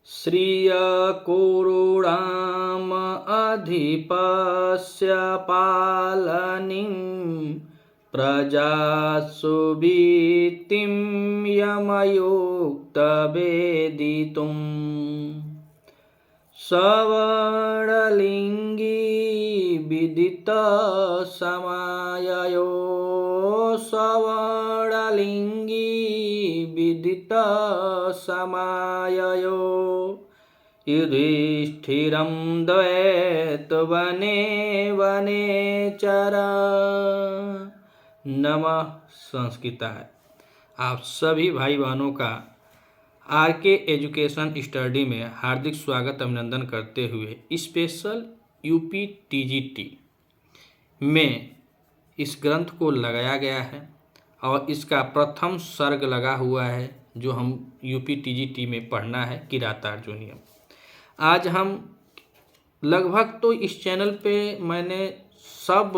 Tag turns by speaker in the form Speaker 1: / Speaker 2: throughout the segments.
Speaker 1: श्रियकोरुणामधिपस्य पालनीं प्रजासु वीत्तिं यमयुक्तवेदितुम् सवर्णलिङ्गी विदितसमाययो सवर्णलिङ्गी विदितसमाययो युधिष्ठिरं द्वैतवने वनेचर। नमः संस्कृताय। आप सभी भाई बहनों का आर के एजुकेशन स्टडी में हार्दिक स्वागत अभिनंदन करते हुए स्पेशल यूपी टीजीटी में इस ग्रंथ को लगाया गया है और इसका प्रथम सर्ग लगा हुआ है जो हम यूपी टीजीटी में पढ़ना है किरातार्जुनीयम। आज हम लगभग तो इस चैनल पे मैंने सब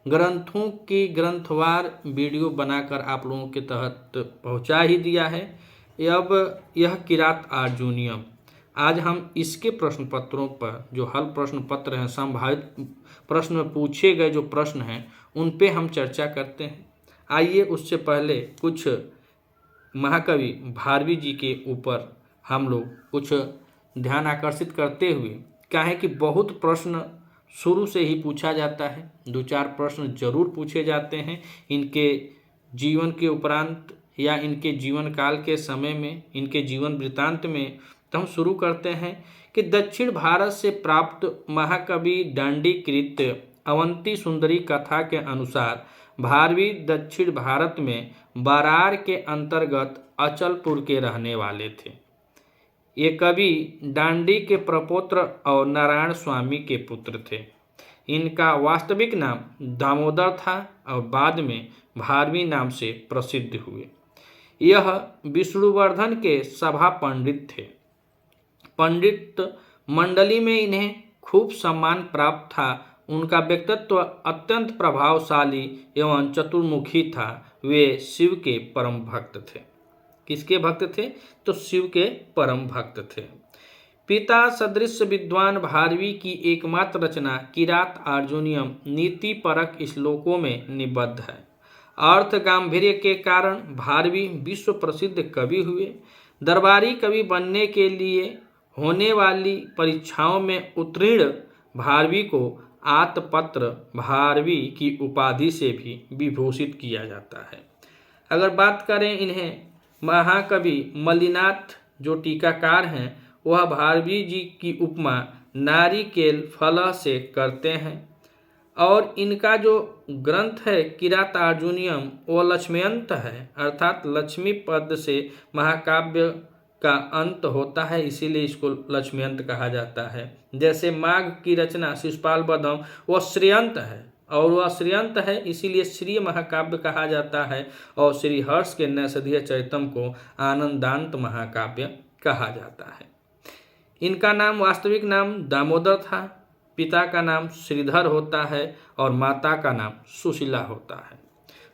Speaker 1: ग्रंथों की ग्रंथवार वीडियो बनाकर आप लोगों के तहत पहुंचा ही दिया है। अब यह किरात अर्जुनीयम, आज हम इसके प्रश्न पत्रों पर जो हल प्रश्न पत्र हैं, संभावित प्रश्न में पूछे गए जो प्रश्न हैं उन पे हम चर्चा करते हैं। आइए उससे पहले कुछ महाकवि भारवी जी के ऊपर हम लोग कुछ ध्यान आकर्षित करते हुए, क्या है कि बहुत प्रश्न शुरू से ही पूछा जाता है, दो चार प्रश्न जरूर पूछे जाते हैं इनके जीवन के उपरांत या इनके जीवन काल के समय में, इनके जीवन वृत्तांत में। तो हम शुरू करते हैं कि दक्षिण भारत से प्राप्त महाकवि दांडीकृत अवंती सुंदरी कथा के अनुसार भारवी दक्षिण भारत में बरार के अंतर्गत अचलपुर के रहने वाले थे। ये कवि दांडी के प्रपौत्र और नारायण स्वामी के पुत्र थे। इनका वास्तविक नाम दामोदर था और बाद में भारवी नाम से प्रसिद्ध हुए। यह विष्णुवर्धन के सभा पंडित थे। पंडित मंडली में इन्हें खूब सम्मान प्राप्त था। उनका व्यक्तित्व अत्यंत प्रभावशाली एवं चतुर्मुखी था। वे शिव के परम भक्त थे। किसके भक्त थे? तो शिव के परम भक्त थे। पिता सदृश विद्वान भारवी की एकमात्र रचना किरात अर्जुनीयम नीति परक श्लोकों में निबद्ध है। अर्थ गांभीर्य के कारण भारवी विश्व प्रसिद्ध कवि हुए। दरबारी कवि बनने के लिए होने वाली परीक्षाओं में उत्तीर्ण भारवी को आतपत्र भारवी की उपाधि से भी विभूषित किया जाता है। अगर बात करें इन्हें महाकवि मल्लिनाथ जो टीकाकार हैं वह भारवी जी की उपमा नारिकेल फल से करते हैं और इनका जो ग्रंथ है किरातार्जुनीयम वह लक्ष्म्यंत है, अर्थात लक्ष्मी पद से महाकाव्य का अंत होता है, इसीलिए इसको लक्ष्म्यंत कहा जाता है। जैसे माघ की रचना शिशुपाल बधम वह श्रेयंत है और वह श्रेयंत है इसीलिए श्री महाकाव्य कहा जाता है और श्री हर्ष के नैषधीय चरितम को आनंदांत महाकाव्य कहा जाता है। इनका नाम वास्तविक नाम दामोदर था। पिता का नाम श्रीधर होता है और माता का नाम सुशीला होता है।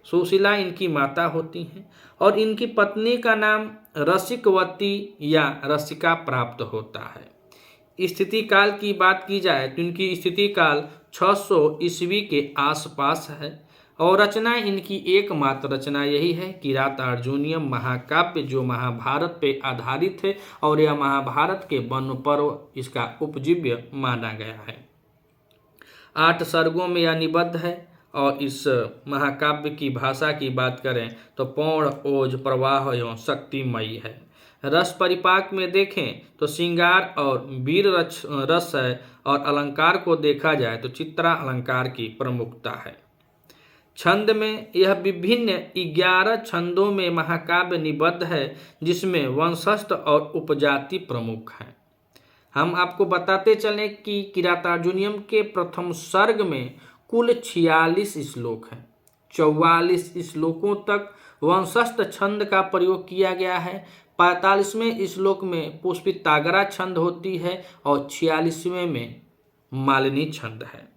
Speaker 1: सुशीला इनकी माता होती हैं और इनकी पत्नी का नाम रसिकवती या रसिका प्राप्त होता है। स्थिति काल की बात की जाए तो इनकी स्थिति काल 600 ईस्वी के आसपास है और रचना इनकी एकमात्र रचना यही है किरातार्जुनीयम महाकाव्य जो महाभारत पे आधारित है और यह महाभारत के वन पर्व इसका उपजीव्य माना गया है। 8 सर्गों में यह निबद्ध है और इस महाकाव्य की भाषा की बात करें तो पौढ़ ओज प्रवाह एवं शक्तिमयी है। रस परिपाक में देखें तो श्रृंगार और वीर रस है और अलंकार को देखा जाए तो चित्रा अलंकार की प्रमुखता है। छंद में यह विभिन्न 11 छंदों में महाकाव्य निबद्ध है जिसमें वंशस्थ और उपजाति प्रमुख हैं। हम आपको बताते चलें कि किरातार्जुनीयम के प्रथम सर्ग में कुल 46 श्लोक हैं। 44 श्लोकों तक वंशस्थ छंद का प्रयोग किया गया है। 45वें श्लोक में पुष्पिताग्रा छंद होती है और 46वें में मालिनी छंद है।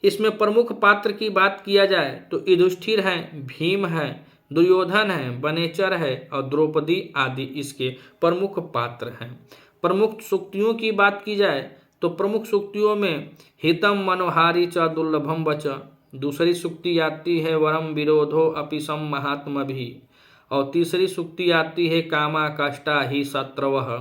Speaker 1: इसमें प्रमुख पात्र की बात किया जाए तो युधिष्ठिर हैं, भीम है, दुर्योधन है, बनेचर है और द्रौपदी आदि इसके प्रमुख पात्र हैं। प्रमुख सूक्तियों की बात की जाए तो प्रमुख सूक्तियों में हितम मनोहारी च दुर्लभम वच, दूसरी सूक्ति आती है वरम विरोधो अपि सम महात्म भी, और तीसरी सूक्ति आती है कामा काष्ठा ही शत्रवः,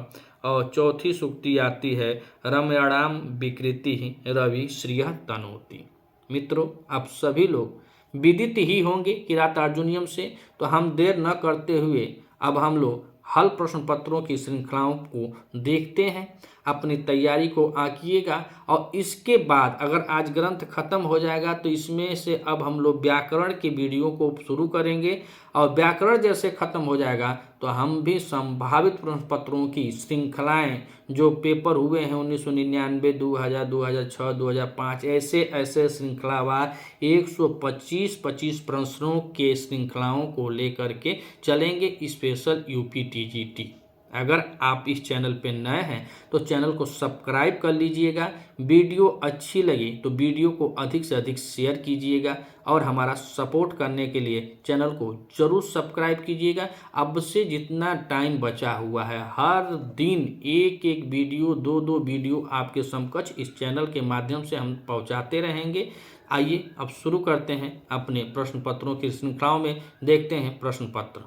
Speaker 1: और चौथी सूक्ति आती है रमयाणाम विकृति रवि श्रिय तनोति। मित्रों, आप सभी लोग विदित ही होंगे किरातार्जुनीयम से, तो हम देर न करते हुए अब हम लोग हल प्रश्न पत्रों की श्रृंखलाओं को देखते हैं। अपनी तैयारी को आंकिएगा और इसके बाद अगर आज ग्रंथ खत्म हो जाएगा तो इसमें से अब हम लोग व्याकरण की वीडियो को शुरू करेंगे, और व्याकरण जैसे खत्म हो जाएगा तो हम भी संभावित प्रश्न पत्रों की श्रृंखलाएं जो पेपर हुए हैं 1999, 2000, 2006, 2005 ऐसे ऐसे श्रृंखलावार 125 प्रश्नों के श्रृंखलाओं को लेकर के चलेंगे स्पेशल यूपी टीजीटी। अगर आप इस चैनल पे नए हैं तो चैनल को सब्सक्राइब कर लीजिएगा, वीडियो अच्छी लगी तो वीडियो को अधिक से अधिक शेयर कीजिएगा और हमारा सपोर्ट करने के लिए चैनल को जरूर सब्सक्राइब कीजिएगा। अब से जितना टाइम बचा हुआ है हर दिन एक एक वीडियो, दो वीडियो आपके समकक्ष इस चैनल के माध्यम से हम पहुंचाते रहेंगे। आइए अब शुरू करते हैं अपने प्रश्न पत्रों की श्रृंखलाओं में। देखते हैं प्रश्न पत्र।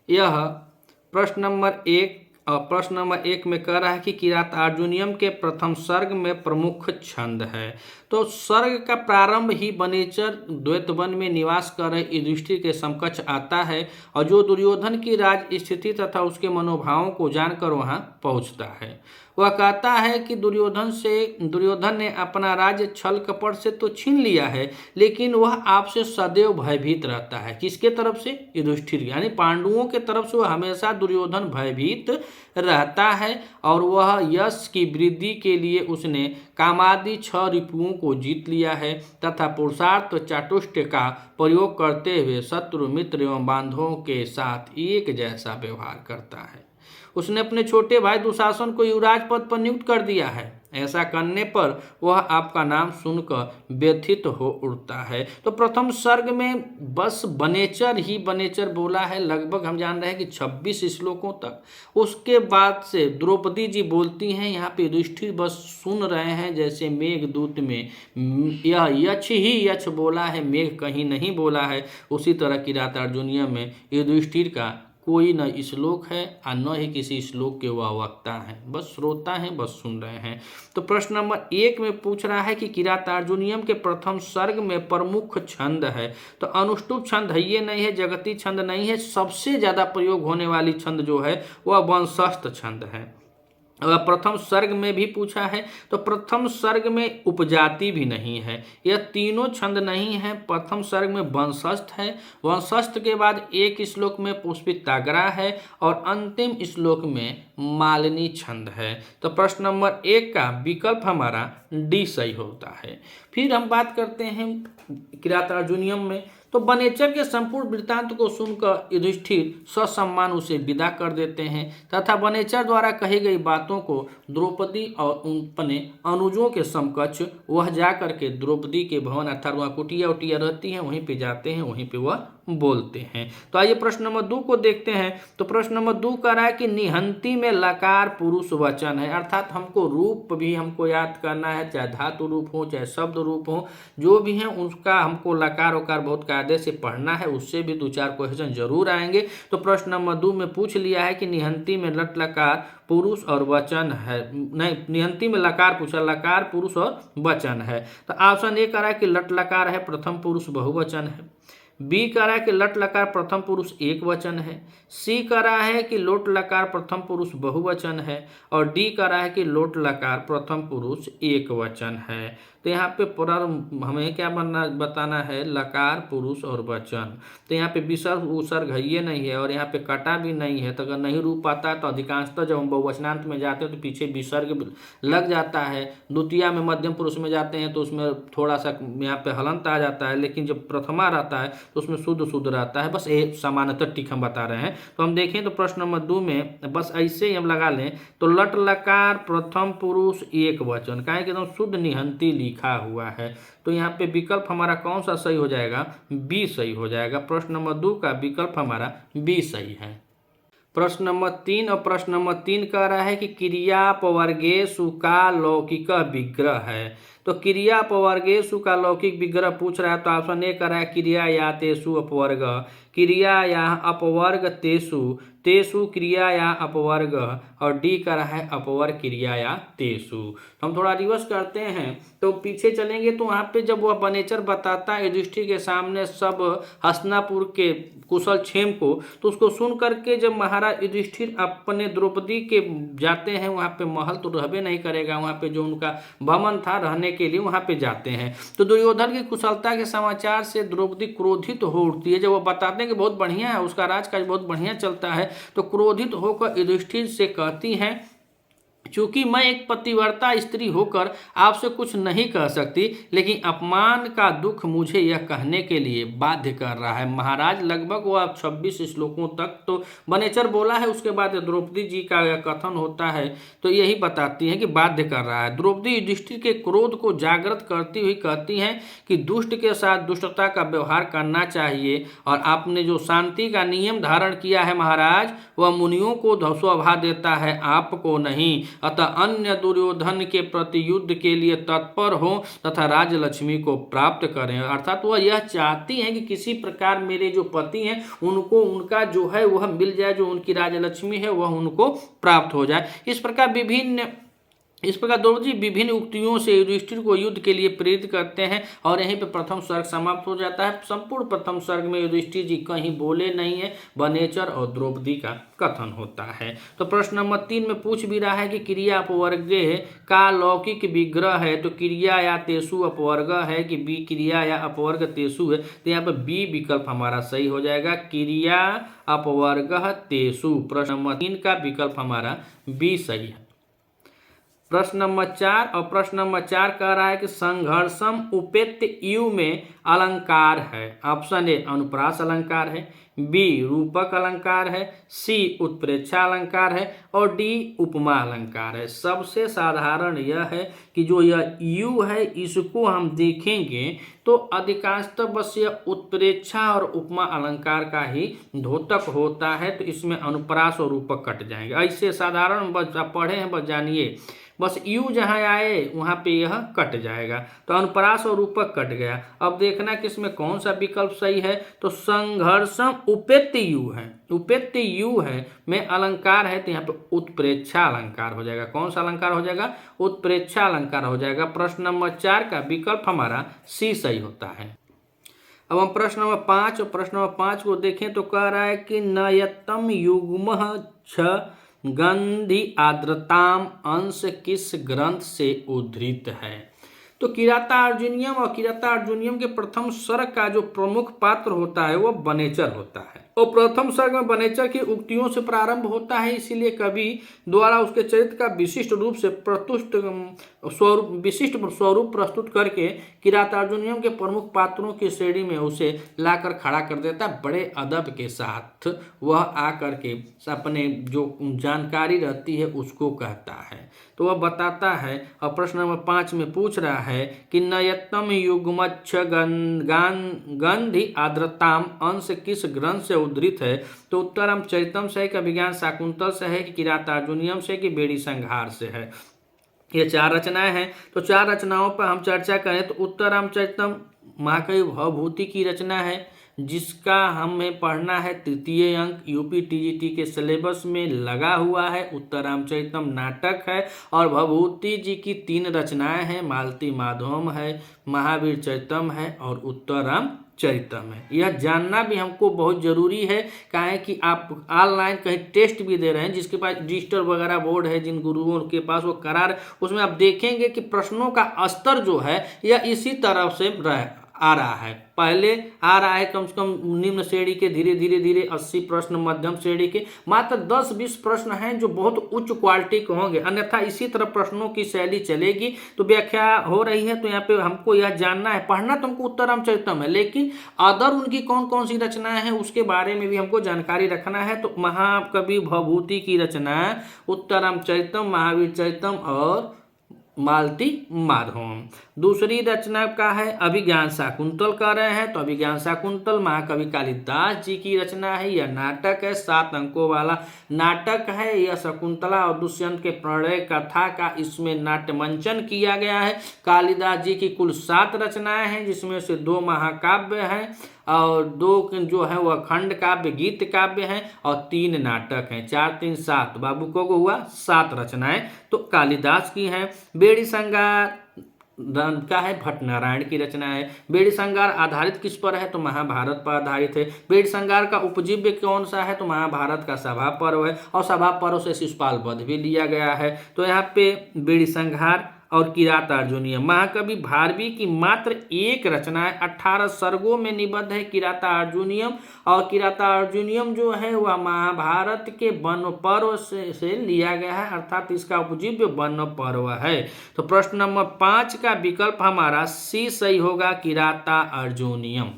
Speaker 1: यह प्रश्न नंबर एक में कह रहा है कि किरातार्जुनीयम के प्रथम सर्ग में प्रमुख छंद है। तो सर्ग का प्रारंभ ही वनेचर द्वैत वन में निवास कर रहे युधिष्ठिर के समकक्ष आता है और जो दुर्योधन की राज स्थिति तथा उसके मनोभावों को जानकर वहां पहुंचता है। वह कहता है कि दुर्योधन ने अपना राज्य छल कपट से तो छीन लिया है, लेकिन वह आपसे सदैव भयभीत रहता है। किसके तरफ से? युधिष्ठिर, यानी पांडवों के तरफ से वह हमेशा दुर्योधन भयभीत रहता है। और वह यश की वृद्धि के लिए उसने कामादि 6 रिपुओं को जीत लिया है तथा पुरुषार्थ चातुष्ट का प्रयोग करते हुए शत्रु मित्र एवं बांधवों के साथ एक जैसा व्यवहार करता है। उसने अपने छोटे भाई दुशासन को युवराज पद पर नियुक्त कर दिया है। ऐसा करने पर वह आपका नाम सुनकर व्यथित हो उठता है। तो प्रथम सर्ग में बस वनेचर ही वनेचर बोला है, लगभग हम जान रहे हैं कि 26 श्लोकों तक। उसके बाद से द्रौपदी जी बोलती हैं, यहाँ पे युधिष्ठिर बस सुन रहे हैं। जैसे मेघदूत में यह यक्ष ही यक्ष बोला है, मेघ कहीं नहीं बोला है, उसी तरह किरातार्जुनीयम में युधिष्ठिर का कोई न श्लोक है और न ही किसी श्लोक के वह वक्ता हैं, बस श्रोता हैं, बस सुन रहे हैं। तो प्रश्न नंबर 1 में पूछ रहा है कि किरातार्जुनीयम के प्रथम सर्ग में प्रमुख छंद है। तो अनुष्टुप छंद है ये नहीं है, जगती छंद नहीं है, सबसे ज्यादा प्रयोग होने वाली छंद जो है वह वंशस्थ छंद है। प्रथम सर्ग में भी पूछा है तो प्रथम सर्ग में उपजाति भी नहीं है, यह तीनों छंद नहीं है। प्रथम सर्ग में वंशस्थ है, वंशस्थ के बाद एक श्लोक में पुष्पिताग्रा है और अंतिम श्लोक में मालिनी छंद है। तो प्रश्न नंबर 1 का विकल्प हमारा डी सही होता है। फिर हम बात करते हैं किरातार्जुनीयम में। तो वनेचर के संपूर्ण वृत्तांत को सुनकर युधिष्ठिर ससम्मान उसे विदा कर देते हैं तथा वनेचर द्वारा कही गई बातों को द्रौपदी और अपने अनुजों के समकक्ष वह जाकर के द्रौपदी के भवन अर्थात वहाँ कुटिया उटिया रहती हैं वहीं पे जाते हैं, वहीं पे वह बोलते हैं। तो आइए प्रश्न नंबर 2 को देखते हैं। तो प्रश्न नंबर 2 कह रहा है कि निहंती में लकार पुरुष वचन है, अर्थात हमको रूप भी हमको याद करना है, चाहे धातु रूप हो चाहे शब्द रूप हो, जो भी है उसका हमको लकार वकार बहुत कायदे से पढ़ना है, उससे भी 2-4 क्वेश्चन जरूर आएंगे। तो प्रश्न नंबर 2 में पूछ लिया है कि निहंती में लट लकार पुरुष और वचन है, नहीं निहंती में लकार पूछा, लकार पुरुष और वचन है। तो ऑप्शन ए कह रहा है कि लट लकार है, प्रथम पुरुष बहुवचन है। बी कह रहा है कि लट लकार प्रथम पुरुष एक वचन है। सी कह रहा है कि लोट लकार प्रथम पुरुष बहुवचन है। और डी कह रहा है कि लोट लकार प्रथम पुरुष एक वचन है। तो यहाँ पे पूरा हमें क्या बताना है, लकार पुरुष और वचन। तो यहाँ पे विसर्ग उपसर्ग है ये नहीं है और यहाँ पे कटा भी नहीं है। तो अगर नहीं रूप पाता है तो अधिकांशतः जब हम बहुवचनांत में जाते हैं तो पीछे विसर्ग लग जाता है। द्वितीया में मध्यम पुरुष में जाते हैं तो उसमें थोड़ा सा यहाँ पे हलंत आ जाता है, लेकिन जब प्रथमा रहता है तो उसमें शुद्ध रहता है। बस ये समानता टिक हम बता रहे हैं। तो हम देखें तो प्रश्न नंबर 2 में बस ऐसे ही हम लगा लें तो लट लकार प्रथम पुरुष एक वचन, काहे कि एकदम शुद्ध निहंती लिखा हुआ है। तो यहाँ पे विकल्प हमारा कौन सा सही हो जाएगा? बी सही हो जाएगा। प्रश्न नंबर 2 का विकल्प हमारा बी सही है। प्रश्न नंबर 3 और प्रश्न नंबर 3 कह रहा है कि क्रियापवर्गेषु का लौकिक विग्रह है। तो क्रियापवर्गेषु का लौकिक विग्रह पूछ रहा है, तो ऑप्शन ए कर रहा है क्रिया या तेषु अपवर्ग, क्रिया या अपवर्ग तेषु, तेषु क्रिया या अपवर्ग, और डी कर रहा है अपवर्ग क्रिया या तेषु। तो हम थोड़ा रिवर्स करते हैं, तो पीछे चलेंगे तो वहाँ पे जब वह बनेचर बताता है युधिष्ठिर के सामने सब हस्तिनापुर के कुशलक्षेम को, तो उसको सुन करके जब महाराज युधिष्ठिर अपने द्रौपदी के जाते हैं, वहाँ पे महल तो रहबे नहीं करेगा, वहाँ पे जो उनका भवन था रहने के लिए वहाँ पे जाते हैं, तो दुर्योधन की कुशलता के समाचार से द्रौपदी क्रोधित हो उठती है। जब वो बताते हैं कि बहुत बढ़िया है, उसका राजकाज बहुत बढ़िया चलता है, तो क्रोधित होकर युधिष्ठिर से कहती हैं, चूंकि मैं एक पतिव्रता स्त्री होकर आपसे कुछ नहीं कह सकती, लेकिन अपमान का दुख मुझे यह कहने के लिए बाध्य कर रहा है। महाराज लगभग वह 26 श्लोकों तक तो बनेचर बोला है, उसके बाद द्रौपदी जी का यह कथन होता है, तो यही बताती हैं कि बाध्य कर रहा है। द्रौपदी युधिष्ठिर के क्रोध को जागृत करती हुई कहती हैं कि दुष्ट के साथ दुष्टता का व्यवहार करना चाहिए, और आपने जो शांति का नियम धारण किया है महाराज, वह मुनियों को शोभा देता है, आपको नहीं। अतः अन्य दुर्योधन के प्रति युद्ध के लिए तत्पर हो तथा राजलक्ष्मी को प्राप्त करें। अर्थात वह यह चाहती हैं कि किसी प्रकार मेरे जो पति हैं उनको उनका जो है वह मिल जाए, जो उनकी राजलक्ष्मी है वह उनको प्राप्त हो जाए। इस प्रकार द्रौपदी विभिन्न उक्तियों से युधिष्ठिर को युद्ध के लिए प्रेरित करते हैं, और यहीं पे प्रथम सर्ग समाप्त हो जाता है। संपूर्ण प्रथम सर्ग में युधिष्ठिर जी कहीं बोले नहीं है, बनेचर और द्रौपदी का कथन होता है। तो प्रश्न नंबर 3 में पूछ भी रहा है कि क्रिया अपवर्गे का लौकिक विग्रह है, तो क्रिया या तेषु अपवर्ग है कि बी क्रिया या अपवर्ग तेषु है, तो यहाँ पर बी विकल्प हमारा सही हो जाएगा, क्रिया अपवर्ग तेषु। प्रश्न नंबर 3 का विकल्प हमारा बी सही है। प्रश्न नंबर 4 और प्रश्न नंबर 4 कह रहा है कि संघर्षम उपेत्य यु में अलंकार है। ऑप्शन ए अनुप्रास अलंकार है, बी रूपक अलंकार है, सी उत्प्रेक्षा अलंकार है, और डी उपमा अलंकार है। सबसे साधारण यह है कि जो यह यु है इसको हम देखेंगे तो अधिकांशतः बस यह उत्प्रेक्षा और उपमा अलंकार का ही द्योतक होता है, तो इसमें अनुप्रास और रूपक कट जाएंगे। ऐसे साधारण बस आप पढ़े हैं, बस जानिए, बस यू जहाँ आए वहाँ पे यह कट जाएगा, तो अनुप्रास और रूपक कट गया। अब देखना कि इसमें कौन सा विकल्प सही है, तो संघर्षम उपेत्य यू है, उपेत्य यू है में अलंकार है, तो यहाँ पे उत्प्रेक्षा अलंकार हो जाएगा। कौन सा अलंकार हो जाएगा, उत्प्रेक्षा अलंकार हो जाएगा। प्रश्न नंबर 4 का विकल्प हमारा सी सही होता है। अब हम प्रश्न नंबर 5 और प्रश्न नंबर 5 को देखें तो कह रहा है कि नयतम युग्म छ गंधि आर्द्रताम अंश किस ग्रंथ से उद्धृत है। तो किराता अर्जुनियम और किराता अर्जुनियम के प्रथम सर्ग का जो प्रमुख पात्र होता है वह बनेचर होता है, और प्रथम सर्ग में बनेचर की उक्तियों से प्रारंभ होता है, इसीलिए कवि द्वारा उसके चरित्र का विशिष्ट रूप से विशिष्ट स्वरूप प्रस्तुत करके किरातार्जुनियम के प्रमुख पात्रों की श्रेणी में उसे लाकर खड़ा कर देता है। बड़े अदब के साथ वह आकर के अपने जो जानकारी रहती है उसको कहता है, तो वह बताता है। और प्रश्न नंबर 5 में पूछ रहा है कि नयतम युग्मच्छ गंधि आर्द्रताम अंश किस ग्रंथ से उद्धृत है, तो उत्तरम चरितम से है कि अभिज्ञान शाकुंतल से है कि किरातार्जुनियम से कि बेड़ी संहार से है। ये 4 रचनाएं हैं, तो 4 रचनाओं पर हम चर्चा करें तो उत्तरम चरितम महाकवि भवभूति की रचना है, जिसका हमें पढ़ना है तृतीय अंक, यूपी टीजीटी के सिलेबस में लगा हुआ है। उत्तरामचरितम नाटक है, और भवभूति जी की 3 रचनाएं हैं, मालती माधवम है, महावीर चरितम है, और उत्तराम चरितम है। यह जानना भी हमको बहुत जरूरी है, काहे कि आप ऑनलाइन कहीं टेस्ट भी दे रहे हैं, जिसके पास डिजिटल वगैरह बोर्ड है, जिन गुरुओं के पास वो करार, उसमें आप देखेंगे कि प्रश्नों का स्तर जो है यह इसी तरह से आ रहा है। पहले आ रहा है कम से कम निम्न श्रेणी के, धीरे धीरे 80 प्रश्न मध्यम श्रेणी के, मात्र 10-20 प्रश्न हैं जो बहुत उच्च क्वालिटी के होंगे, अन्यथा इसी तरह प्रश्नों की शैली चलेगी। तो व्याख्या हो रही है, तो यहाँ पे हमको यह जानना है, पढ़ना तो हमको उत्तरामचरितम है, लेकिन अदर उनकी कौन कौन सी रचनाएं हैं उसके बारे में भी हमको जानकारी रखना है। तो महाकवि भवभूति की रचना उत्तरामचरितम, महावीर चरितम और मालती माधवम। दूसरी रचना का है अभिज्ञान शाकुंतल कह रहे हैं, तो अभिज्ञान शाकुंतल महाकवि कालिदास जी की रचना है। यह नाटक है, 7 अंकों वाला नाटक है। यह शकुंतला और दुष्यंत के प्रणय कथा का इसमें नाट्य मंचन किया गया है। कालिदास जी की कुल 7 रचनाएं हैं, जिसमें से 2 महाकाव्य हैं और 2 जो है वह खंड काव्य गीत काव्य हैं और 3 नाटक हैं। 4 3 7 बाबू को हुआ 7 रचनाएं तो कालिदास की हैं। बेड़ी संगार का है भट्ट नारायण की रचना है। बेड़ी संगार आधारित किस पर है, तो महाभारत पर आधारित है। बेड़ी संगार का उपजीव्य कौन सा है, तो महाभारत का सभा पर्व है और सभा पर्व से शिशुपाल वध भी लिया गया है। तो यहाँ पे बेड़ी संहार और किरात अर्जुनीयम। महाकवि भारवी की मात्र एक रचना है, 18 सर्गों में निबद्ध है किराता अर्जुनीयम। और किराता अर्जुनीयम जो है वह महाभारत के वन पर्व से लिया गया है, अर्थात इसका उपजीव्य वन पर्व है। तो प्रश्न नंबर 5 का विकल्प हमारा सी सही होगा, किराता अर्जुनीयम।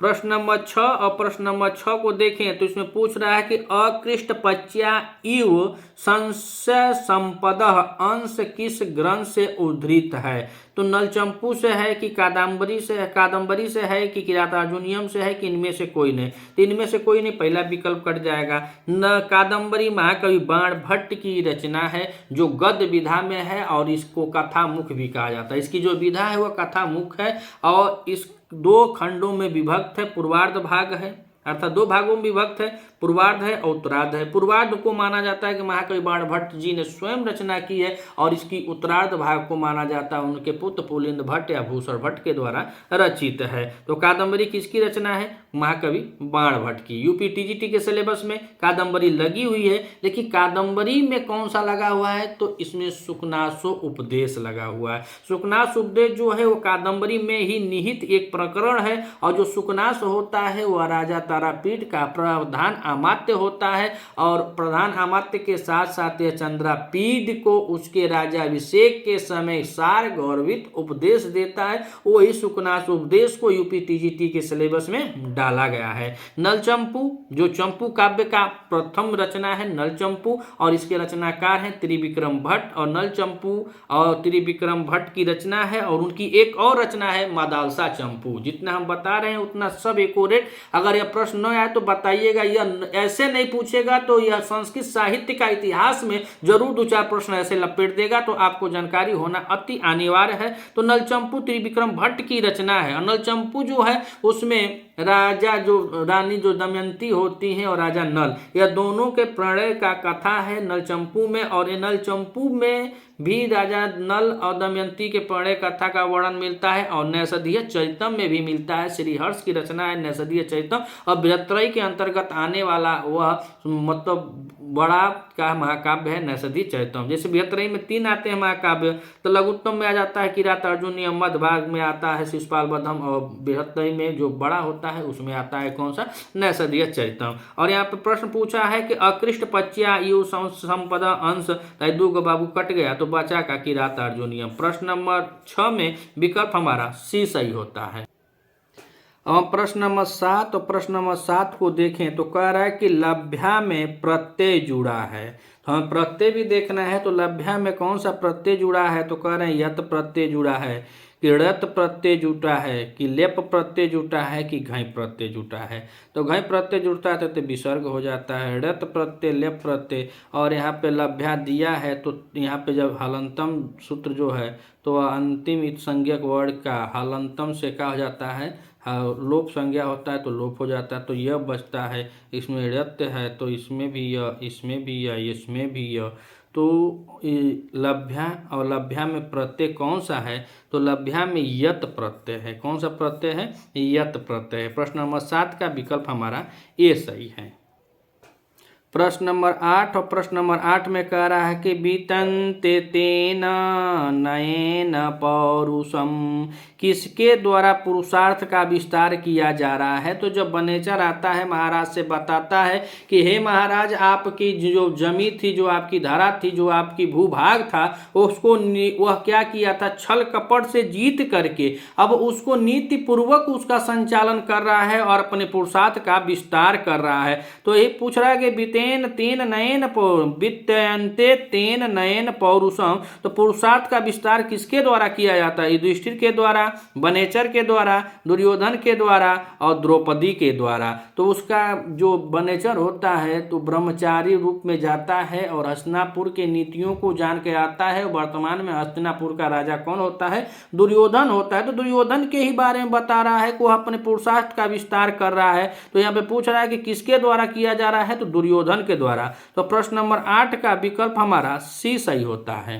Speaker 1: प्रश्न नंबर 6 और प्रश्न नंबर 6 को देखें तो इसमें पूछ रहा है कि अकृष्ट पच्या इव संशय संपदः अंश किस ग्रंथ से उद्धृत है। तो नलचंपू से है कि कादम्बरी से है कि किरातार्जुनीयम से है कि इनमें से कोई नहीं। तो इनमें से कोई नहीं, पहला विकल्प कट जाएगा। न कादम्बरी महाकवि बाण भट्ट की रचना है जो गद्य विधा में है और इसको कथा मुख भी कहा जाता है। इसकी जो विधा है वह कथा मुख है और इस 2 खंडों में विभक्त है। पूर्वार्ध भाग है, अर्थात 2 भागों में विभक्त है, पूर्वार्ध है और उत्तरार्ध है। पूर्वार्ध को माना जाता है कि महाकवि बाण भट्ट जी ने स्वयं रचना की है और इसकी उत्तरार्ध भाग को माना जाता है उनके पुत्र पुलिंद भट्ट या भूषण भट्ट के द्वारा रचित है। तो कादम्बरी किसकी रचना है, महाकवि बाण भट्ट की। यूपी टीजीटी के सिलेबस में कादम्बरी लगी हुई है, लेकिन कादम्बरी में कौन सा लगा हुआ है, तो इसमें सुकनासो उपदेश लगा हुआ है। सुकनास उपदेश जो है वो कादम्बरी में ही निहित एक प्रकरण है और जो सुकनास होता है वह राजा तारापीठ का प्रधान अमात्य होता है और प्रधान अमात्य के साथ साथ यह चंद्रापीठ को उसके राज्याभिषेक के समय सार गौरवित उपदेश देता है। वही सुकनास उपदेश को यूपी टीजीटी के सिलेबस में डाला गया है। नलचंपू जो चंपू काव्य का प्रथम रचना है नलचंपू और इसके रचनाकार हैं त्रिविक्रम भट्ट। और नलचंपू और त्रिविक्रम भट्ट की रचना है और उनकी एक और रचना है मादालसा चंपू। जितना हम बता रहे हैं उतना सब एकोरेट। अगर यह प्रश्न न आए तो बताइएगा, यह ऐसे नहीं पूछेगा तो यह संस्कृत साहित्य का इतिहास में जरूर 2-4 प्रश्न ऐसे लपेट देगा, तो आपको जानकारी होना अति अनिवार्य है। तो नलचंपू त्रिविक्रम भट्ट की रचना है और नलचंपू जो है उसमें राजा जो रानी जो दमयंती होती हैं और राजा नल, यह दोनों के प्रणय का कथा है नलचंपू में। और नलचंपू में भी राजा नल और दमयंती के प्रणय कथा का वर्णन मिलता है और नैषधीय चरितम में भी मिलता है। श्रीहर्ष की रचना है नैषधीय चरितम और बृहत्त्रयी के अंतर्गत आने वाला वह मतलब बड़ा का महाकाव्य है नैषधीय चरितम। जैसे बृहत्त्रयी में 3 आते हैं महाकाव्य, तो लघुत्तम में आ जाता है किरात अर्जुनीयम, मध्य भाग में आता है शिशुपाल वधम और बृहत्त्रयी में जो बड़ा होता है उसमें आता है कौन सा, नैषधीय चरितम। और यहाँ पे प्रश्न पूछा है कि अकृष्ट पच्या यु संपदा अंश, दो बाबू कट गया तो बचा का किरात अर्जुनीयम। प्रश्न नंबर 6 में विकल्प हमारा सी सही होता है। अब प्रश्न नंबर 7 और प्रश्न नंबर 7 को देखें तो कह रहा है कि लभ्या में प्रत्यय जुड़ा है। तो हमें प्रत्यय भी देखना है, तो लभ्या में कौन सा प्रत्यय जुड़ा है, तो कह रहे हैं यत प्रत्यय जुड़ा है कि ड़त प्रत्यय जुटा है कि लेप प्रत्यय जुटा है कि घई प्रत्यय जुटा है। तो घई प्रत्यय जुड़ता है तो विसर्ग हो जाता है, ड़त प्रत्यय लेप प्रत्यय। और यहाँ पे लभ्या दिया है तो यहाँ पे जब हलंतम सूत्र जो है तो अंतिम संज्ञक वर्ण का हलंतम से क्या हो जाता है, लोप संज्ञा होता है तो लोप हो जाता है, तो यह बचता है। इसमें ड़त है तो इसमें भी यह, इसमें भी यह, इसमें भी यह। तो लभ्या और लभ्या में प्रत्यय कौन सा है, तो लभ्या में यत प्रत्यय है। कौन सा प्रत्यय है, यत प्रत्यय है। प्रश्न नंबर 7 का विकल्प हमारा ए सही है। प्रश्न नंबर 8 और प्रश्न नंबर 8 में कह रहा है कि बीतन्ते तेन नयेन पौरुषम, किसके द्वारा पुरुषार्थ का विस्तार किया जा रहा है। तो जब वनेचर आता है महाराज से बताता है कि हे महाराज आपकी जो जमी थी, जो आपकी धरा थी, जो आपकी भूभाग था, उसको वह क्या किया था, छल कपट से जीत करके अब उसको नीति पूर्वक उसका संचालन कर रहा है और अपने पुरुषार्थ का विस्तार कर रहा है। तो यही पूछ रहा है कि बीतेन तेन तेन नयन वित्तयन्ते तेन नयन पौरुषम। तो पुरुषार्थ का विस्तार किसके द्वारा किया जाता है? युधिष्ठिर के द्वारा, वनेचर के द्वारा, दुर्योधन के द्वारा और द्रौपदी के द्वारा। तो उसका जो वनेचर होता है तो ब्रह्मचारी रूप में जाता है और हस्तिनापुर के नीतियों को जान के आता है। वर्तमान में हस्तिनापुर का राजा कौन होता है? दुर्योधन होता है। तो दुर्योधन के ही बारे में बता रहा है कि वह अपने पुरुषार्थ का विस्तार कर रहा है। तो यहाँ पे पूछ रहा है कि किसके द्वारा किया जा रहा है? तो दुर्योधन के द्वारा। तो प्रश्न नंबर 8 का विकल्प हमारा सी सही होता है।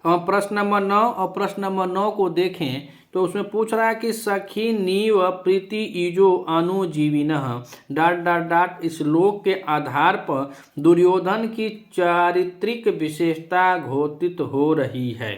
Speaker 1: हम प्रश्न नंबर 9 और प्रश्न नंबर 9 को देखें तो उसमें पूछ रहा है कि सखी नीव प्रीति ईजो अनुजीविनः डॉट डॉट डॉट श्लोक के आधार पर दुर्योधन की चारित्रिक विशेषता घोषित हो रही है।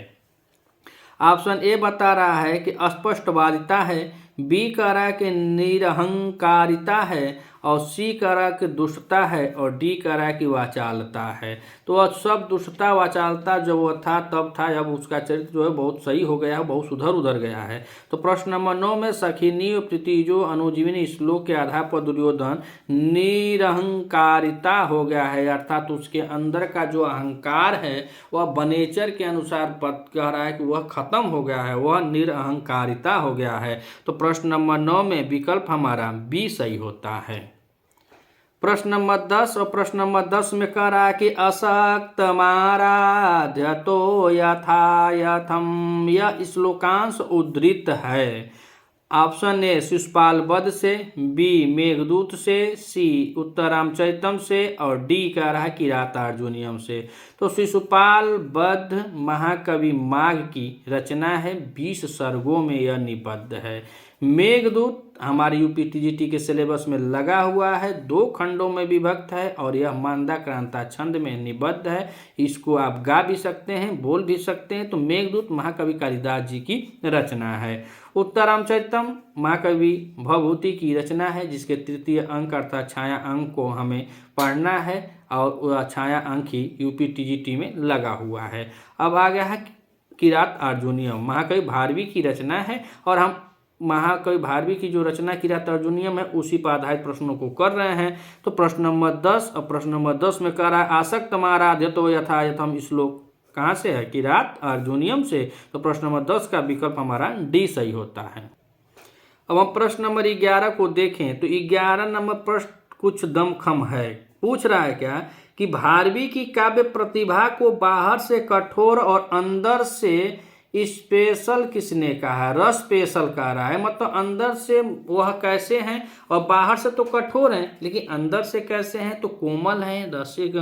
Speaker 1: ऑप्शन ए बता रहा है कि स्पष्टवादिता है, बी कह रहा है कि निरहंकारिता है और सी कह रहा है कि दुष्टता है और डी कह रहा है कि वाचालता है। तो वह सब दुष्टता वाचालता जब वह था तब था, अब उसका चरित्र जो है बहुत सही हो गया है, बहुत सुधर उधर गया है। तो प्रश्न नंबर 9 में सखिनी प्रीतिजो अनुजीविनी श्लोक के आधार पर दुर्योधन निरहंकारिता हो गया है, अर्थात उसके अंदर का जो अहंकार है वह वनेचर के अनुसार कह रहा है कि वह खत्म हो गया है, वह निरअहंकारिता हो गया है। तो प्रश्न नंबर 9 में विकल्प हमारा बी सही होता है। प्रश्न नंबर 10 और प्रश्न नंबर 10 में कह रहा है कि अशक्तमाराध्यतो यथा यथम, यह श्लोकांश उद्धृत है। ऑप्शन ए शिशुपाल वध से, बी मेघदूत से, सी उत्तरामचरितम से और डी कह रहा है किरातार्जुनीयम से। तो शिशुपाल वध महाकवि माघ की रचना है, 20 सर्गों में यह निबद्ध है। मेघदूत हमारे यूपी टीजीटी के सिलेबस में लगा हुआ है, 2 खंडों में विभक्त है और यह मांदा क्रांता छंद में निबद्ध है। इसको आप गा भी सकते हैं, बोल भी सकते हैं। तो मेघदूत महाकवि कालिदास जी की रचना है। उत्तरामचरितम महाकवि भवभूति की रचना है, जिसके तृतीय अंक अर्थात छाया अंक को हमें पढ़ना है और छाया अंक ही यूपी टीजीटी में लगा हुआ है। अब आ गया है किरातार्जुनीयम, महाकवि भारवी की रचना है और हम महाकवि भारवी की जो रचना किरातार्जुनीयम है उसी पर आधारित प्रश्नों को कर रहे हैं। तो प्रश्न नंबर 10 और प्रश्न नंबर 10 में कह रहा है आसक्तमाराध्यतो यथा यथम श्लोक कहाँ से है? किरातार्जुनीयम से। तो प्रश्न नंबर 10 का विकल्प हमारा डी सही होता है। अब हम प्रश्न नंबर 11 को देखें तो 11 नंबर प्रश्न कुछ दमखम है। पूछ रहा है क्या कि भारवी की काव्य प्रतिभा को बाहर से कठोर और अंदर से स्पेशल किसने कहा है? रस स्पेशल कह रहा है, मतलब अंदर से वह कैसे हैं और बाहर से तो कठोर हैं लेकिन अंदर से कैसे हैं? तो कोमल हैं, रसिक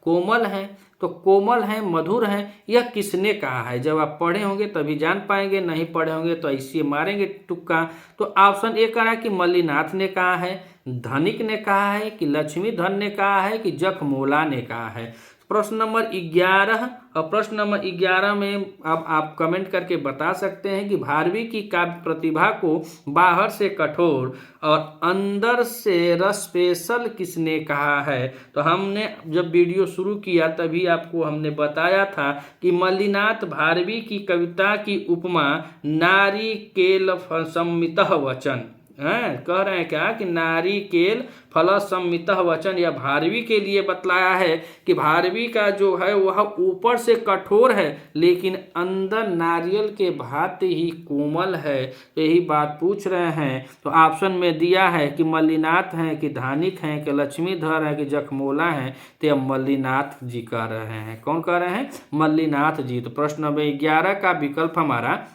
Speaker 1: कोमल हैं, तो कोमल हैं, मधुर हैं, यह किसने कहा है? जब आप पढ़े होंगे तभी जान पाएंगे, नहीं पढ़े होंगे तो ऐसे मारेंगे तुक्का। तो ऑप्शन ए कह रहा है कि मल्लिनाथ ने कहा है, धनिक ने कहा है कि लक्ष्मीधर ने कहा है कि जखमोला ने कहा है। प्रश्न नंबर 11 और प्रश्न नंबर 11 में अब आप कमेंट करके बता सकते हैं कि भारवी की काव्य प्रतिभा को बाहर से कठोर और अंदर से रस स्पेशल किसने कहा है? तो हमने जब वीडियो शुरू किया तभी आपको हमने बताया था कि मल्लिनाथ भारवी की कविता की उपमा नारिकेल सम्मितः वचन कह रहे हैं क्या कि नारिकेल फल सम्मितः वचन, या भारवी के लिए बतलाया है कि भारवी का जो है वह ऊपर से कठोर है लेकिन अंदर नारियल के भांति ही कोमल है। तो यही बात पूछ रहे हैं। तो ऑप्शन में दिया है कि मल्लिनाथ हैं कि धानिक हैं कि लक्ष्मीधर हैं कि जखमोला हैं। तो यह मल्लिनाथ जी कह रहे हैं। कौन कह रहे हैं? मल्लिनाथ जी। तो प्रश्न नंबर 11 का विकल्प हमारा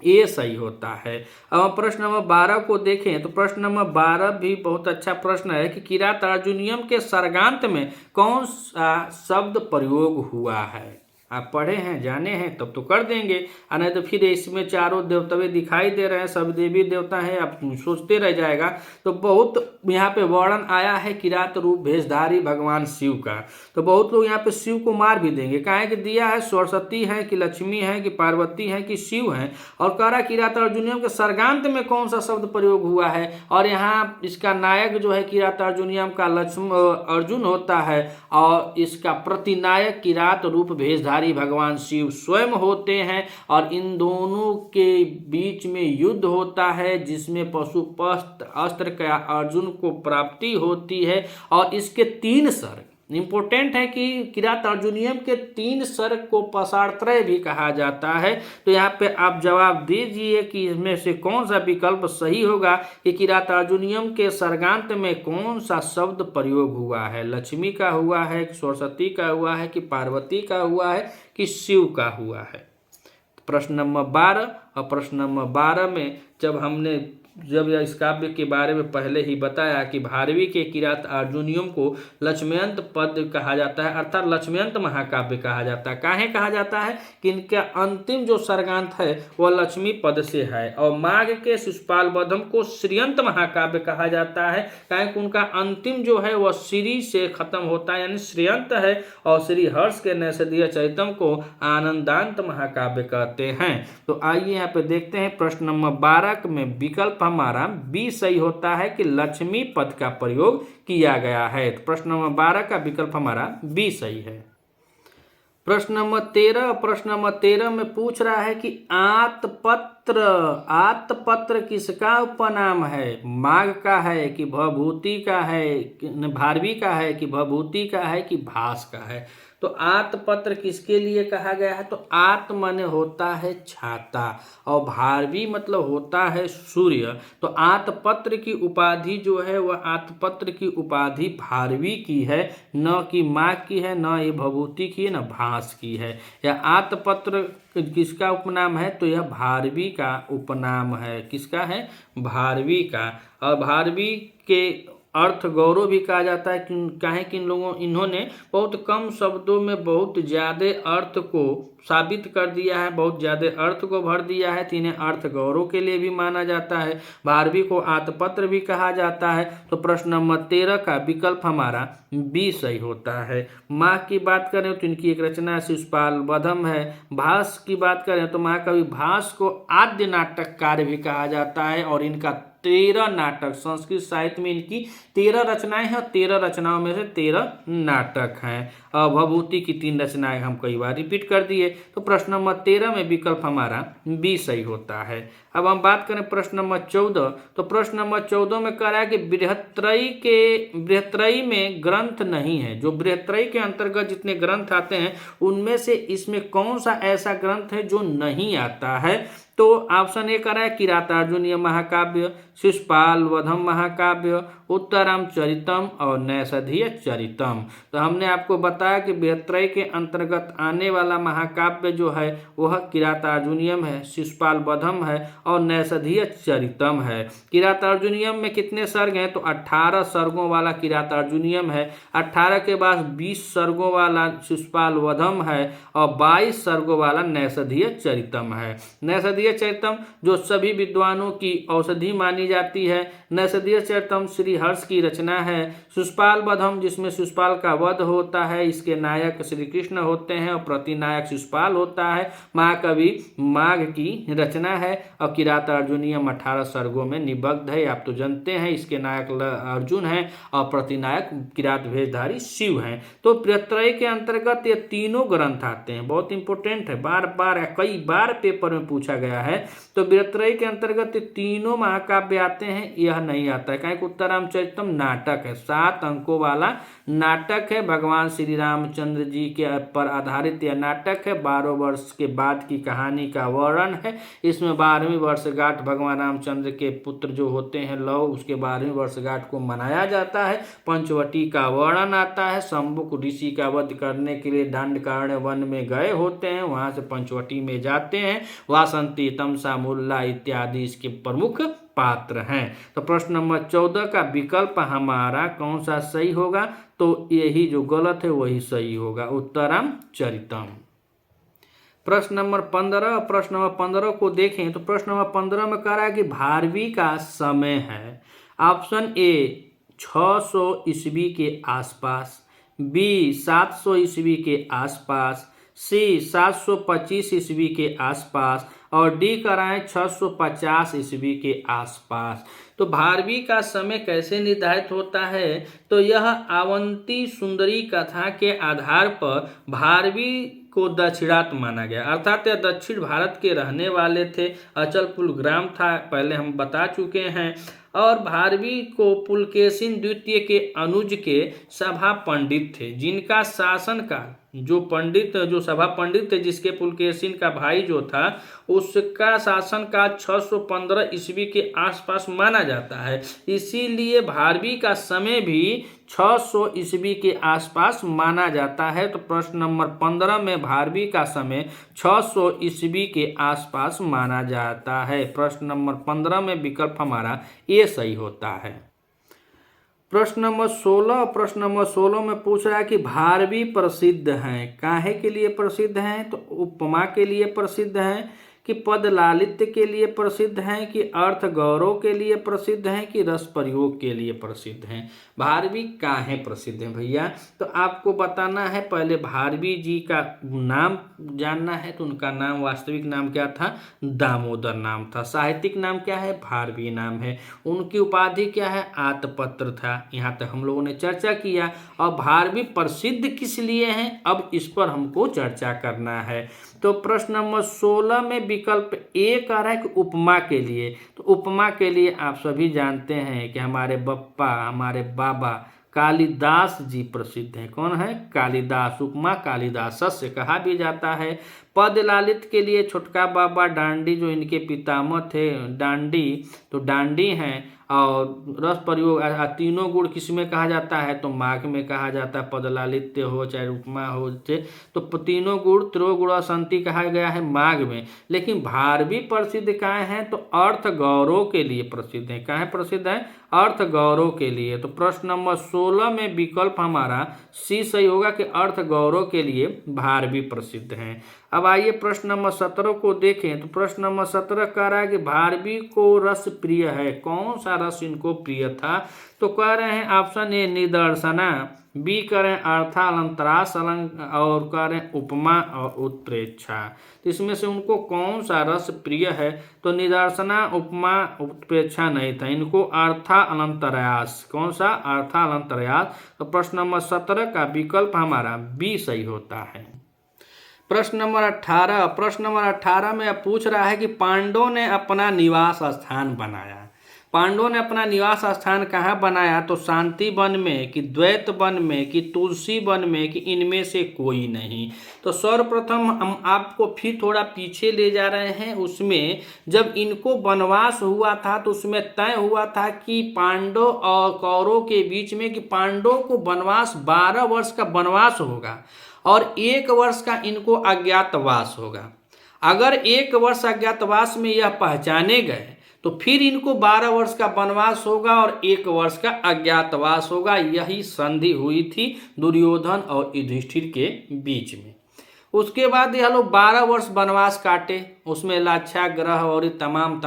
Speaker 1: ये सही होता है। अब हम प्रश्न नंबर 12 को देखें तो प्रश्न नंबर 12 भी बहुत अच्छा प्रश्न है कि किरातार्जुनीयम के सर्गांत में कौन सा शब्द प्रयोग हुआ है? आप पढ़े हैं, जाने हैं तब तो कर देंगे, और नहीं तो फिर इसमें चारों देवतावे दिखाई दे रहे हैं, सब देवी देवता हैं, आप सोचते रह जाएगा। तो बहुत यहाँ पे वर्णन आया है किरात रूप भेषधारी भगवान शिव का। तो बहुत लोग यहाँ पे शिव को मार भी देंगे, काहे कि दिया है सरस्वती है कि लक्ष्मी है कि पार्वती है कि शिव है, और कह रहा किरातार्जुनीयम के सर्गांत में कौन सा शब्द प्रयोग हुआ है। और यहाँ इसका नायक जो है किरातार्जुनीयम का अर्जुन होता है और इसका प्रतिनायक किरात रूप भेषधारी वेशधारी भगवान शिव स्वयं होते हैं और इन दोनों के बीच में युद्ध होता है जिसमें पशुपत अस्त्र का अर्जुन को प्राप्ति होती है और इसके 3 सर्ग इंपॉर्टेंट है कि किरात अर्जुनियम के 3 सर्ग को पसारत्रय भी कहा जाता है। तो यहाँ पे आप जवाब दीजिए कि इसमें से कौन सा विकल्प सही होगा कि किरात अर्जुनियम के सर्गांत में कौन सा शब्द प्रयोग हुआ है, लक्ष्मी का हुआ है, सरस्वती का हुआ है, कि पार्वती का हुआ है, कि शिव का हुआ है। प्रश्न नंबर 12 और प्रश्न नंबर 12 में जब इस काव्य के बारे में पहले ही बताया कि भारवी के किरात अर्जुनियम को लक्ष्मयंत पद कहा जाता है, अर्थात लक्ष्मयंत महाकाव्य कहा जाता है। काहे कहा जाता है कि इनका अंतिम जो सर्गांत है वह लक्ष्मी पद से है, और माघ के शिशुपाल वधम को श्रीयंत महाकाव्य कहा जाता है, काहे कि उनका अंतिम जो है वह श्री से खत्म होता है यानी श्रीयंत है, और श्री हर्ष के नैषधीय चरितम को आनंदांत महाकाव्य कहते हैं। तो आइए यहाँ पे देखते हैं प्रश्न नंबर 12 में विकल्प हमारा बी सही होता है कि लक्ष्मी पद का प्रयोग किया गया है। तो प्रश्न नंबर 12 का विकल्प हमारा बी सही है। प्रश्न नंबर 13 में पूछ रहा है कि आतपत्र किसका उपनाम है, माघ का है कि भभूति का है, भारवी का है कि भभूति का है कि भास का है। तो आतपत्र किसके लिए कहा गया है, तो आत माने होता है छाता और भारवी मतलब होता है सूर्य। तो आतपत्र की उपाधि जो है वह आतपत्र की उपाधि भारवी की है, न कि माघ की है, न ये भभूति की है, न भास की है। यह आतपत्र किसका उपनाम है, तो यह भारवी का उपनाम है। किसका है, भारवी का। और भारवी के अर्थ गौरव भी कहा जाता है, काहे कि इन्होंने बहुत कम शब्दों में बहुत ज़्यादा अर्थ को साबित कर दिया है, बहुत ज़्यादा अर्थ को भर दिया है, तो इन्हें अर्थ गौरव के लिए भी माना जाता है। भारवी को आतपत्र भी कहा जाता है। तो प्रश्न नंबर 13 का विकल्प हमारा बी सही होता है। माँ की बात करें तो इनकी एक रचना शिशुपाल वधम है। भास की बात करें तो महाकवि भास को आद्य नाटककार भी कहा जाता है, और इनका 13 नाटक, संस्कृत साहित्य में इनकी 13 रचनाएं हैं, 13 रचनाओं में से 13 नाटक हैं। भभूति की 3 रचनाएं हम कई बार रिपीट कर दिए। तो प्रश्न नंबर 13 में विकल्प हमारा बी सही होता है। अब हम बात करें प्रश्न नंबर 14, तो प्रश्न नंबर 14 में कह रहा है कि बृहत्रयी में ग्रंथ नहीं है। जो बृहत्रयी के अंतर्गत जितने ग्रंथ आते हैं उनमें से इसमें कौन सा ऐसा ग्रंथ है जो नहीं आता है। तो ऑप्शन ए कह रहा है किरातार्जुनीय महाकाव्य, शिशुपाल वधम महाकाव्य, उत्तराम चरितम और नैषधीय चरितम। तो हमने आपको बताया कि बृहत्रयी के अंतर्गत आने वाला महाकाव्य जो है वह किरातार्जुनीयम है, शिशुपाल वधम है और नैषधीय चरितम है। किरातार्जुनीयम में कितने सर्ग हैं, तो 18 सर्गों वाला किरातार्जुनीयम है, 18 के बाद 20 सर्गों वाला शिशुपाल वधम है और 22 सर्गों वाला नैषधीय चरितम है। नैषधीय चरितम जो सभी विद्वानों की औषधि मानी जाती है। नैषधीय चरितम श्री हर्ष की रचना है। शिशुपाल वधम जिसमें शिशुपाल का वध होता है, इसके नायक श्री कृष्ण होते हैं और प्रतिनायक शिशुपाल होता है। महाकवि माघ की रचना है और किरातार्जुनीयम 18 सर्गों में निबद्ध है, आप तो जानते हैं। इसके नायक अर्जुन हैं और प्रतिनायक किरात वेशधारी शिव हैं। तो बृहत्रयी के अंतर्गत ये तीनों ग्रंथ आते हैं, बहुत इंपॉर्टेंट है, बार बार कई बार पेपर में पूछा गया है। तो बृहत्रयी के अंतर्गत तीनों महाकाव्य आते हैं, यह नहीं आता है। कहीं उत्तराम चरितम नाटक है, 7 अंकों वाला नाटक है, भगवान श्री रामचंद्र जी के पर आधारित यह नाटक है। 12 वर्ष के बाद की कहानी का वर्णन है। इसमें 12वीं वर्षगांठ भगवान रामचंद्र के पुत्र जो होते हैं लव, उसके 12वीं वर्षगांठ को मनाया जाता है। पंचवटी का वर्णन आता है। शंभुक ऋषि का वध करने के लिए दंडकारण्य वन में गए होते हैं, वहां से पंचवटी में जाते हैं। वासंती, तमसा, मुल्ला इत्यादि इसके प्रमुख पात्र हैं। तो प्रश्न नंबर 14 का विकल्प हमारा कौन सा सही होगा, तो यही जो गलत है वही सही होगा, उत्तराम चरितम। प्रश्न नंबर 15 को देखें तो प्रश्न नंबर 15 में कह रहा है कि भारवी का समय है। ऑप्शन ए 600 ईस्वी के आसपास, बी 700 ईस्वी के आसपास, सी 725 ईस्वी के आसपास और डी कह रहे हैं 650 ईस्वी के आसपास। तो भारवी का समय कैसे निर्धारित होता है? तो यह अवंती सुंदरी कथा के आधार पर भारवी को दक्षिणात माना गया, अर्थात यह दक्षिण भारत के रहने वाले थे। अचलपुल ग्राम था, पहले हम बता चुके हैं। और भारवी को पुलकेशिन द्वितीय के अनुज के सभा पंडित थे, जिनका शासनकाल जो सभा पंडित थे, जिसके पुलकेशिन का भाई जो था, उसका शासनकाल 615 ईस्वी के आसपास माना जाता है। इसीलिए भारवी का समय भी 600 ईस्वी के आसपास माना जाता है। तो प्रश्न नंबर 15 में भारवी का समय 600 ईस्वी के आसपास माना जाता है। प्रश्न नंबर 15 में विकल्प हमारा ये सही होता है। प्रश्न नंबर 16 में पूछ रहा है कि भारवी प्रसिद्ध हैं, काहे के लिए प्रसिद्ध हैं? तो उपमा के लिए प्रसिद्ध हैं, कि पद लालित्य के लिए प्रसिद्ध हैं, कि अर्थ गौरव के लिए प्रसिद्ध हैं, कि रस प्रयोग के लिए प्रसिद्ध हैं। भारवी काहे प्रसिद्ध हैं भैया? तो आपको बताना है, पहले भारवी जी का नाम जानना है। तो उनका नाम, वास्तविक नाम क्या था? दामोदर नाम था। साहित्यिक नाम क्या है? भारवी नाम है। उनकी उपाधि क्या है? आतपत्र था। यहाँ तक हम लोगों ने चर्चा किया। और भारवी प्रसिद्ध किस लिए हैं, अब इस पर हमको चर्चा करना है। तो प्रश्न नंबर 16 में विकल्प ए कह रहा है कि उपमा के लिए। तो उपमा के लिए आप सभी जानते हैं कि हमारे बप्पा, हमारे बाबा कालिदास जी प्रसिद्ध हैं। कौन है? कालिदास। उपमा कालिदास से कहा भी जाता है। पद लालित के लिए छोटका बाबा डांडी, जो इनके पितामह थे, डांडी, तो डांडी हैं। और रस प्रयोग तीनों गुण किस में कहा जाता है? तो माघ में कहा जाता है। पद लालित्य हो चाहे उपमा हो, तो तीनों गुण त्रिगुण संति कहा गया है माघ में। लेकिन भारवी प्रसिद्ध कहाँ है? तो अर्थ गौरव के लिए प्रसिद्ध है। कहाँ प्रसिद्ध है? अर्थ गौरव के लिए। तो प्रश्न नंबर 16 में विकल्प हमारा सी सही होगा कि अर्थ गौरव के लिए भारवी प्रसिद्ध हैं। अब आइए प्रश्न नंबर 17 को देखें। तो प्रश्न नंबर 17 कह रहा है कि भारवी को रस प्रिय है। कौन सा रस इनको प्रिय था? तो कह रहे हैं ऑप्शन ए निदर्शना, बी करें अर्थालंतरास और करें उपमा और उत्प्रेक्षा। तो इसमें से उनको कौन सा रस प्रिय है? तो निदर्शना, उपमा, उत्प्रेक्षा नहीं था, इनको अर्थालंतरास। कौन सा? अर्थालंतरास। तो प्रश्न नंबर 17 का विकल्प हमारा बी सही होता है। प्रश्न नंबर 18 में पूछ रहा है कि पांडवों ने अपना निवास स्थान बनाया। पांडवों ने अपना निवास स्थान कहाँ बनाया? तो शांति वन में, कि द्वैत वन में, कि तुलसी वन में, कि इनमें से कोई नहीं। तो सर्वप्रथम हम आपको फिर थोड़ा पीछे ले जा रहे हैं। उसमें जब इनको वनवास हुआ था तो उसमें तय हुआ था कि पांडव और कौरव के बीच में, कि पांडवों को वनवास 12 वर्ष का वनवास होगा और 1 वर्ष का इनको अज्ञातवास होगा। अगर 1 वर्ष अज्ञातवास में यह पहचाने गए तो फिर इनको 12 वर्ष का वनवास होगा और 1 वर्ष का अज्ञातवास होगा। यही संधि हुई थी दुर्योधन और युधिष्ठिर के बीच में। उसके बाद यह लोग 12 वर्ष वनवास काटे, उसमें लाक्षाग्रह और तमाम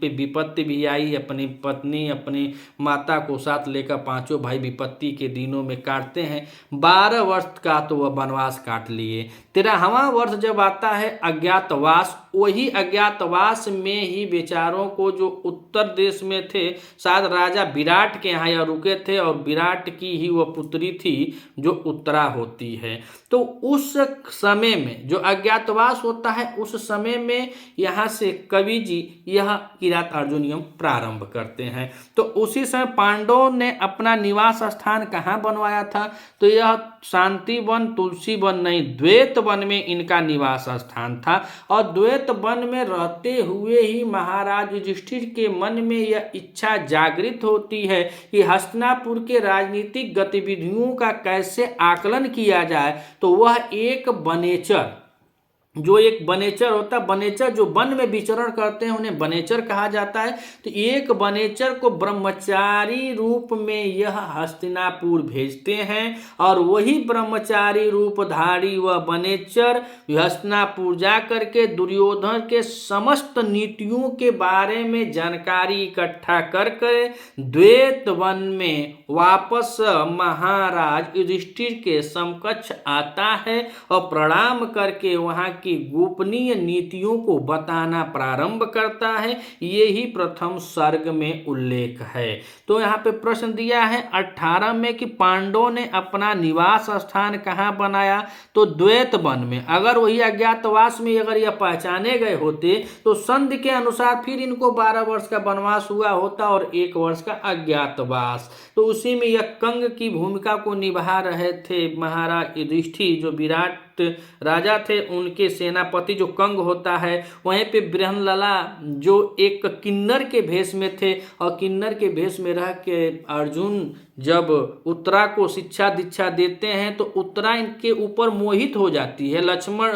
Speaker 1: पे विपत्ति भी आई। अपनी पत्नी, अपनी माता को साथ लेकर पांचों भाई विपत्ति के दिनों में काटते हैं। 12 वर्ष का तो वह वनवास काट लिए। 13वां वर्ष जब आता है अज्ञातवास, वही अज्ञातवास में ही बेचारों को, जो उत्तर देश में थे, शायद राजा विराट के यहाँ यह रुके थे और विराट की ही वह पुत्री थी जो उत्तरा होती है। तो उस समय में जो अज्ञातवास होता है, उस समय में यहाँ से कवि जी यह किरात अर्जुनियम प्रारंभ करते हैं। तो उसी समय पांडवों ने अपना निवास स्थान कहाँ बनवाया था? तो यह शांति वन, तुलसी वन नहीं, द्वैत वन में इनका निवास स्थान था। और द्वैत वन में रहते हुए ही महाराज युधिष्ठिर के मन में यह इच्छा जागृत होती है कि हस्तिनापुर के राजनीतिक गतिविधियों का कैसे आकलन किया जाए। तो वह एक वनेचर, जो एक वनेचर होता है, वनेचर जो वन में विचरण करते हैं उन्हें वनेचर कहा जाता है। तो एक वनेचर को ब्रह्मचारी रूप में यह हस्तिनापुर भेजते हैं और वही ब्रह्मचारी रूपधारी वह वनेचर हस्तिनापुर जा करके दुर्योधन के समस्त नीतियों के बारे में जानकारी इकट्ठा कर द्वैत वन में वापस महाराज युधिष्ठिर के समकक्ष आता है और प्रणाम करके वहाँ की गोपनीय नीतियों को बताना प्रारंभ करता है। ये ही प्रथम सर्ग में उल्लेख है। तो यहाँ पे प्रश्न दिया है 18 में कि पांडवों ने अपना निवास स्थान कहाँ बनाया, तो द्वैत वन में। अगर वही अज्ञातवास में अगर यह पहचाने गए होते तो संधि के अनुसार फिर इनको 12 वर्ष का वनवास हुआ होता और 1 वर्ष का अज्ञातवास। तो उसी में यह कंग की भूमिका को निभा रहे थे महाराज युधिष्ठिर, जो विराट राजा थे, उनके सेनापति जो कंग होता है। वहीं पे बृहनलला जो एक किन्नर के भेष में थे, और किन्नर के भेष में रह के अर्जुन जब उत्तरा को शिक्षा दीक्षा देते हैं तो उत्तरा इनके ऊपर मोहित हो जाती है लक्ष्मण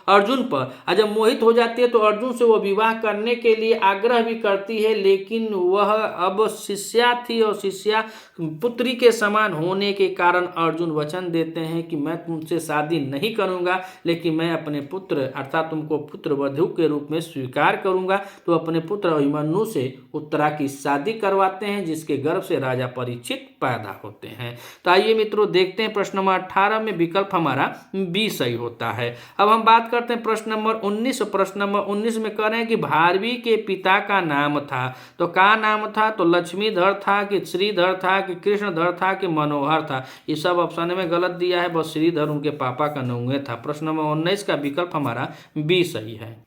Speaker 1: अर्जुन पर। और जब मोहित हो जाती है तो अर्जुन से वो विवाह करने के लिए आग्रह भी करती है, लेकिन वह अब शिष्या थी और शिष्या पुत्री के समान होने के कारण अर्जुन वचन देते हैं कि मैं तुमसे शादी नहीं करूंगा, लेकिन मैं अपने पुत्र अर्थात तुमको पुत्र वधू के रूप में स्वीकार करूंगा। तो अपने पुत्र अभिमन्यु से उत्तरा की शादी करवाते हैं, जिसके गर्भ से राजा परीक्षित पैदा होते हैं। तो आइए मित्रों देखते हैं प्रश्न नंबर 18 में विकल्प हमारा बी सही होता है। अब हम बात करते हैं प्रश्न नंबर 19। प्रश्न नंबर 19 में कह रहे हैं कि भारवी के पिता का नाम था, तो क्या नाम था, तो लक्ष्मीधर था कि श्रीधर था कि कृष्णधर था कि मनोहर था। ये सब ऑप्शन में गलत दिया है, बस श्रीधर उनके पापा का नाम था। प्रश्न नंबर 19 का विकल्प हमारा बी सही है।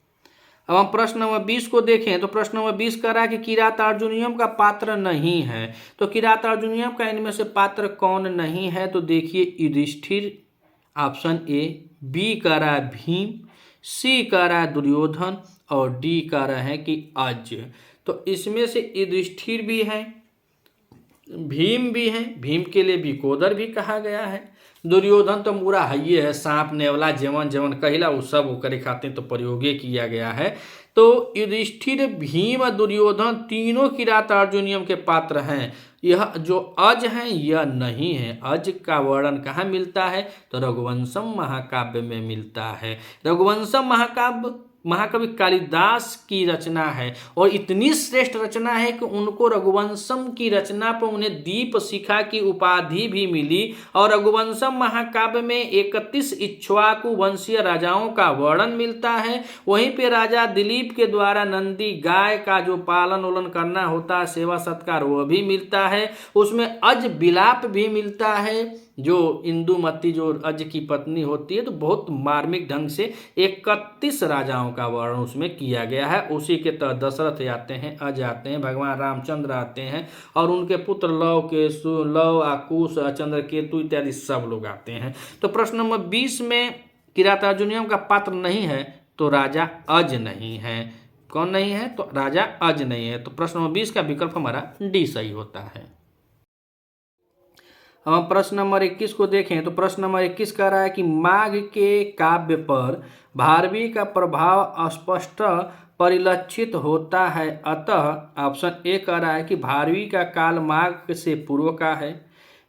Speaker 1: अब हम प्रश्न नंबर 20 को देखें तो प्रश्न नंबर 20 कह रहा है कि किरातार्जुनीयम का पात्र नहीं है, तो किरातार्जुनीयम का इनमें से पात्र कौन नहीं है, तो देखिए युधिष्ठिर ऑप्शन ए, बी कह रहा है भीम, सी कह रहा है दुर्योधन और डी कह रहा है कि अज। तो इसमें से युधिष्ठिर भी है, भीम भी है, भीम के लिए विकोदर भी कहा गया है, दुर्योधन तो पूरा हइये है, सांप नेवला जेवन जेवन कहिला वो सब ओकरे खातिर तो प्रयोगे किया गया है। तो युधिष्ठिर, भीम, दुर्योधन तीनों किरातार्जुनीयम के पात्र हैं। यह जो अज हैं यह नहीं है। अज का वर्णन कहाँ मिलता है, तो रघुवंशम महाकाव्य में मिलता है। रघुवंशम महाकाव्य महाकवि कालिदास की रचना है और इतनी श्रेष्ठ रचना है कि उनको रघुवंशम की रचना पर उन्हें दीप शिखा की उपाधि भी मिली। और रघुवंशम महाकाव्य में 31 इक्ष्वाकु वंशीय राजाओं का वर्णन मिलता है। वहीं पे राजा दिलीप के द्वारा नंदी गाय का जो पालन उलन करना होता है, सेवा सत्कार, वह भी मिलता है। उसमें अज विलाप भी मिलता है, जो इंदुमती जो अज की पत्नी होती है, तो बहुत मार्मिक ढंग से 31 राजाओं का वर्णन उसमें किया गया है। उसी के तहत दशरथ आते हैं, अज आते हैं, भगवान रामचंद्र आते हैं और उनके पुत्र लव, आकुश, चंद्रकेतु इत्यादि सब लोग आते हैं। तो प्रश्न नंबर 20 में किरातार्जुनीयम का पात्र नहीं है, तो राजा अज नहीं है। कौन नहीं है, तो राजा अज नहीं है। तो प्रश्न नंबर 20 का विकल्प हमारा डी सही होता है। हम प्रश्न नंबर 21 को देखें तो प्रश्न नंबर 21 कह रहा है कि माघ के काव्य पर भारवी का प्रभाव स्पष्ट परिलक्षित होता है, अतः ऑप्शन ए कह रहा है कि भारवी का काल माघ से पूर्व का है,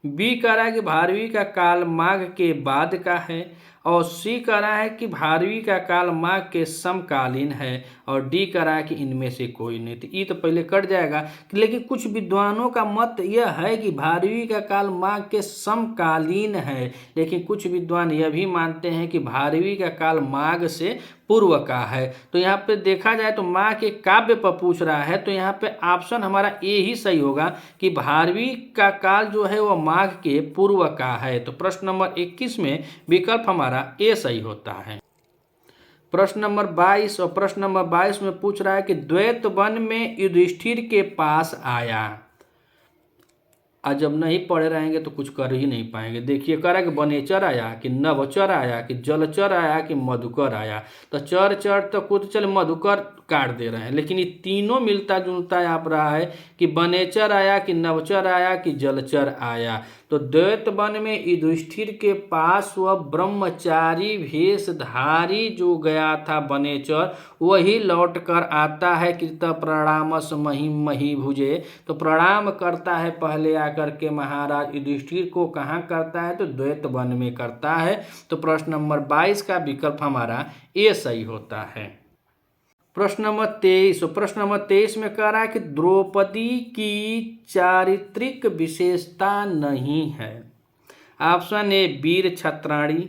Speaker 1: बी कह रहा है कि भारवी का काल माघ के बाद का है, और सी कह रहा है कि भारवी का काल माघ के समकालीन है, और डी कह रहा है कि इनमें से कोई नहीं। तो ये तो पहले कट जाएगा, लेकिन कुछ विद्वानों का मत यह है कि भारवी का काल माघ के समकालीन है, लेकिन कुछ विद्वान यह भी मानते हैं कि भारवी का काल माघ से पूर्व का है। तो यहाँ पे देखा जाए तो माघ के काव्य पर पूछ रहा है, तो यहाँ पे ऑप्शन हमारा ए ही सही होगा कि भारवी का काल जो है वह माघ के पूर्व का है। तो प्रश्न नंबर 21 में विकल्प हमारा ए सही होता है। प्रश्न नंबर 22 और प्रश्न नंबर 22 में पूछ रहा है कि द्वैत वन में युधिष्ठिर के पास आया। आज जब नहीं पढ़े रहेंगे तो कुछ कर ही नहीं पाएंगे। देखिए कह रहा है कि वनेचर आया कि नवचर आया कि जलचर आया कि मधुकर आया। तो चर चर तो कुछ चल मधुकर काट दे रहे हैं, लेकिन ये तीनों मिलता जुलता आप रहा है कि वनेचर आया कि नवचर आया कि जलचर आया। तो द्वैत वन में युधिष्ठिर के पास वह ब्रह्मचारी भेषधारी जो गया था वनेचर, वही लौट कर आता है। कृत प्रणामस महिम मही भुजे, तो प्रणाम करता है पहले आकर के महाराज युधिष्ठिर को। कहाँ करता है, तो द्वैत वन में करता है। तो प्रश्न नंबर 22 का विकल्प हमारा ए सही होता है। प्रश्न नंबर 23, प्रश्न नंबर 23 में कह रहा है कि द्रौपदी की चारित्रिक विशेषता नहीं है। ऑप्शन ए वीर छत्राणी,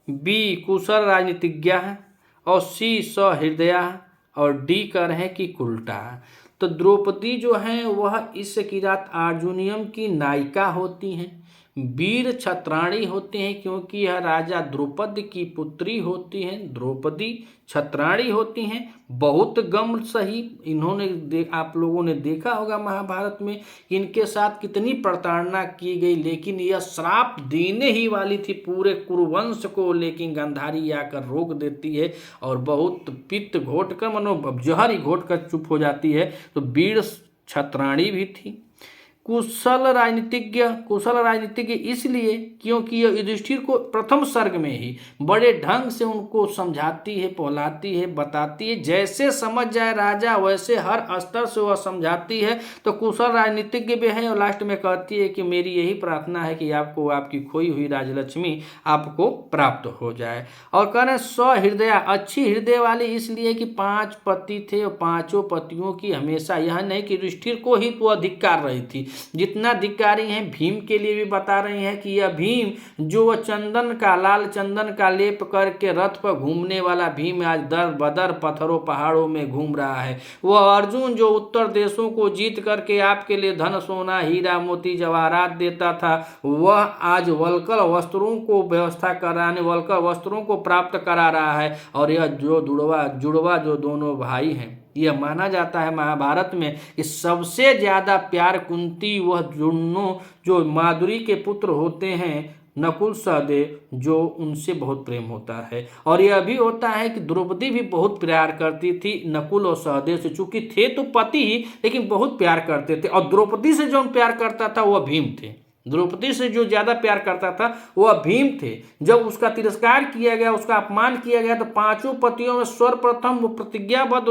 Speaker 1: बी कुशल राजनीतिज्ञ और सी सहृदया और डी कर हैं कि कुल्टा। तो द्रौपदी जो हैं वह इस किरात अर्जुनियम की नायिका होती हैं, वीर छत्राणी होते हैं क्योंकि यह राजा द्रुपद की पुत्री होती हैं, द्रौपदी छत्राणी होती हैं। बहुत गम सही इन्होंने आप लोगों ने देखा होगा महाभारत में इनके साथ कितनी प्रताड़ना की गई, लेकिन यह श्राप देने ही वाली थी पूरे कुरुवंश को, लेकिन गांधारी आकर रोक देती है और बहुत पित्त घोट कर मनो जहर ही घोट कर चुप हो जाती है। तो वीर छत्राणी भी थी। कुशल राजनीतिज्ञ इसलिए क्योंकि यह युधिष्ठिर को प्रथम सर्ग में ही बड़े ढंग से उनको समझाती है, पहलाती है, बताती है, जैसे समझ जाए राजा वैसे हर स्तर से वह समझाती है। तो कुशल राजनीतिज्ञ भी है और लास्ट में कहती है कि मेरी यही प्रार्थना है कि आपको आपकी खोई हुई राजलक्ष्मी आपको प्राप्त हो जाए। और कह रहे सहृदया, अच्छी हृदय वाली इसलिए कि 5 पति थे और 5 पतियों की हमेशा यह नहीं कि युधिष्ठिर को ही वह धिक्कार रही थी, जितना धिक्कारी हैं भीम के लिए भी बता रही हैं कि यह भीम जो चंदन का लाल चंदन का लेप करके रथ पर घूमने वाला भीम आज दर बदर पत्थरों पहाड़ों में घूम रहा है। वह अर्जुन जो उत्तर देशों को जीत करके आपके लिए धन सोना हीरा मोती जवाहरात देता था, वह आज वल्कल वस्त्रों को व्यवस्था कराने वल्कल वस्त्रों को प्राप्त करा रहा है। और यह जो जुड़वा जो दोनों भाई हैं, यह माना जाता है महाभारत में कि सबसे ज़्यादा प्यार कुंती वह दोनों जो माधुरी के पुत्र होते हैं नकुल सहदेव, जो उनसे बहुत प्रेम होता है। और यह भी होता है कि द्रौपदी भी बहुत प्यार करती थी नकुल और सहदेव से, चूंकि थे तो पति ही लेकिन बहुत प्यार करते थे। और द्रौपदी से जो प्यार करता था वह भीम थे, द्रौपदी से जो ज्यादा प्यार करता था वह भीम थे। जब उसका तिरस्कार किया गया, उसका अपमान किया गया, तो 5 पतियों में सर्वप्रथम वो प्रतिज्ञाबद्ध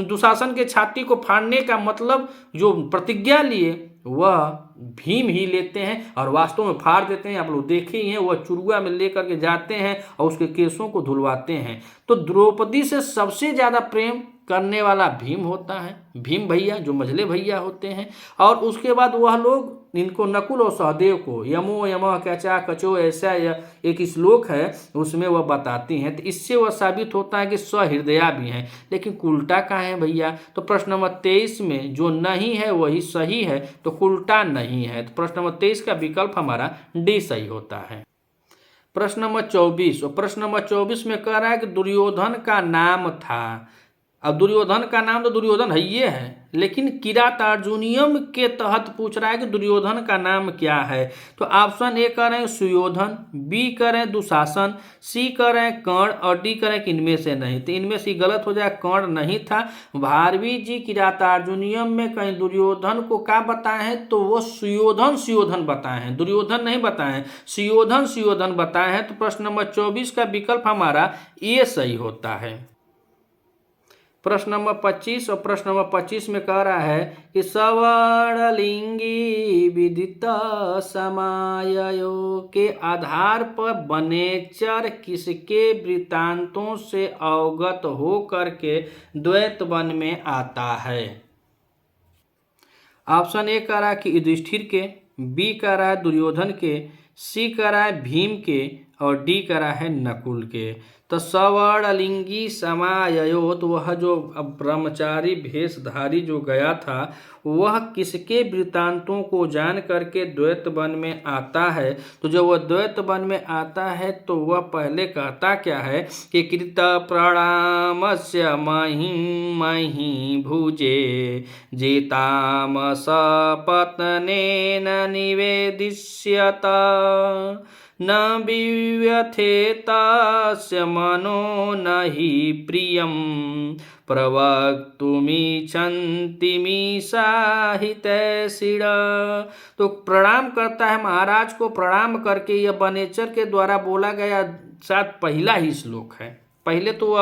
Speaker 1: दुशासन के छाती को फाड़ने का मतलब जो प्रतिज्ञा लिए वह भीम ही लेते हैं और वास्तव में फाड़ देते हैं। आप लोग देखे ही हैं, वह चुरुआ में लेकर के जाते हैं और उसके केसों को धुलवाते हैं। तो द्रौपदी से सबसे ज़्यादा प्रेम करने वाला भीम होता है, भीम भैया जो मझले भैया होते हैं। और उसके बाद वह लोग इनको नकुल और सहदेव को यमो यमः कचा कचो ऐसा एक श्लोक है उसमें वह बताती हैं। तो इससे वह साबित होता है कि सहृदया भी हैं। लेकिन उल्टा कहाँ है भैया? तो प्रश्न नंबर 23 में जो नहीं है वही सही है, तो उल्टा नहीं है। तो प्रश्न नंबर 23 का विकल्प हमारा डी सही होता है। प्रश्न नंबर 24, और प्रश्न नंबर 24 में कह रहा है कि दुर्योधन का नाम था। अब दुर्योधन का नाम तो दुर्योधन है ये है, लेकिन किरातार्जुनियम के तहत पूछ रहा है कि दुर्योधन का नाम क्या है। तो ऑप्शन ए करें सुयोधन, बी करें दुशासन, सी करें कर्ण और डी करें कि इनमें से नहीं। तो इनमें से गलत हो जाए, कर्ण नहीं था। भारवी जी किरातार्जुनियम में कहीं दुर्योधन को क्या बताए हैं, तो वो सुयोधन बताए हैं, दुर्योधन नहीं बताए हैं, सुयोधन बताए हैं। तो प्रश्न नंबर 24 का विकल्प हमारा ए सही होता है। प्रश्न नंबर 25, और प्रश्न नंबर 25 में कह रहा है कि सवर्णलिंगी विदित समायो के आधार पर बनेचर किसके वृत्तांतों से अवगत हो करके द्वैत वन में आता है। ऑप्शन ए कह रहा है कि युधिष्ठिर के, बी कह रहा है दुर्योधन के, सी कह रहा है भीम के और डी कह रहा है नकुल के। तो सवर्णलिंगी समायो, तो वह जो ब्रह्मचारी भेषधारी जो गया था वह किसके वृत्तांतों को जान करके द्वैत वन में आता है। तो जब वह द्वैत वन में आता है तो वह पहले कहता क्या है कि कृत प्रणामस्य मही भुजे जेताम सपत्नेन निवेदिष्यत न विव्यथेतस्य मनो न हि प्रियं प्रवक्तुमिच्छन्तिमीशाहितैषिण। तो प्रणाम करता है, महाराज को प्रणाम करके। यह बनेचर के द्वारा बोला गया शायद पहला ही श्लोक है। पहले तो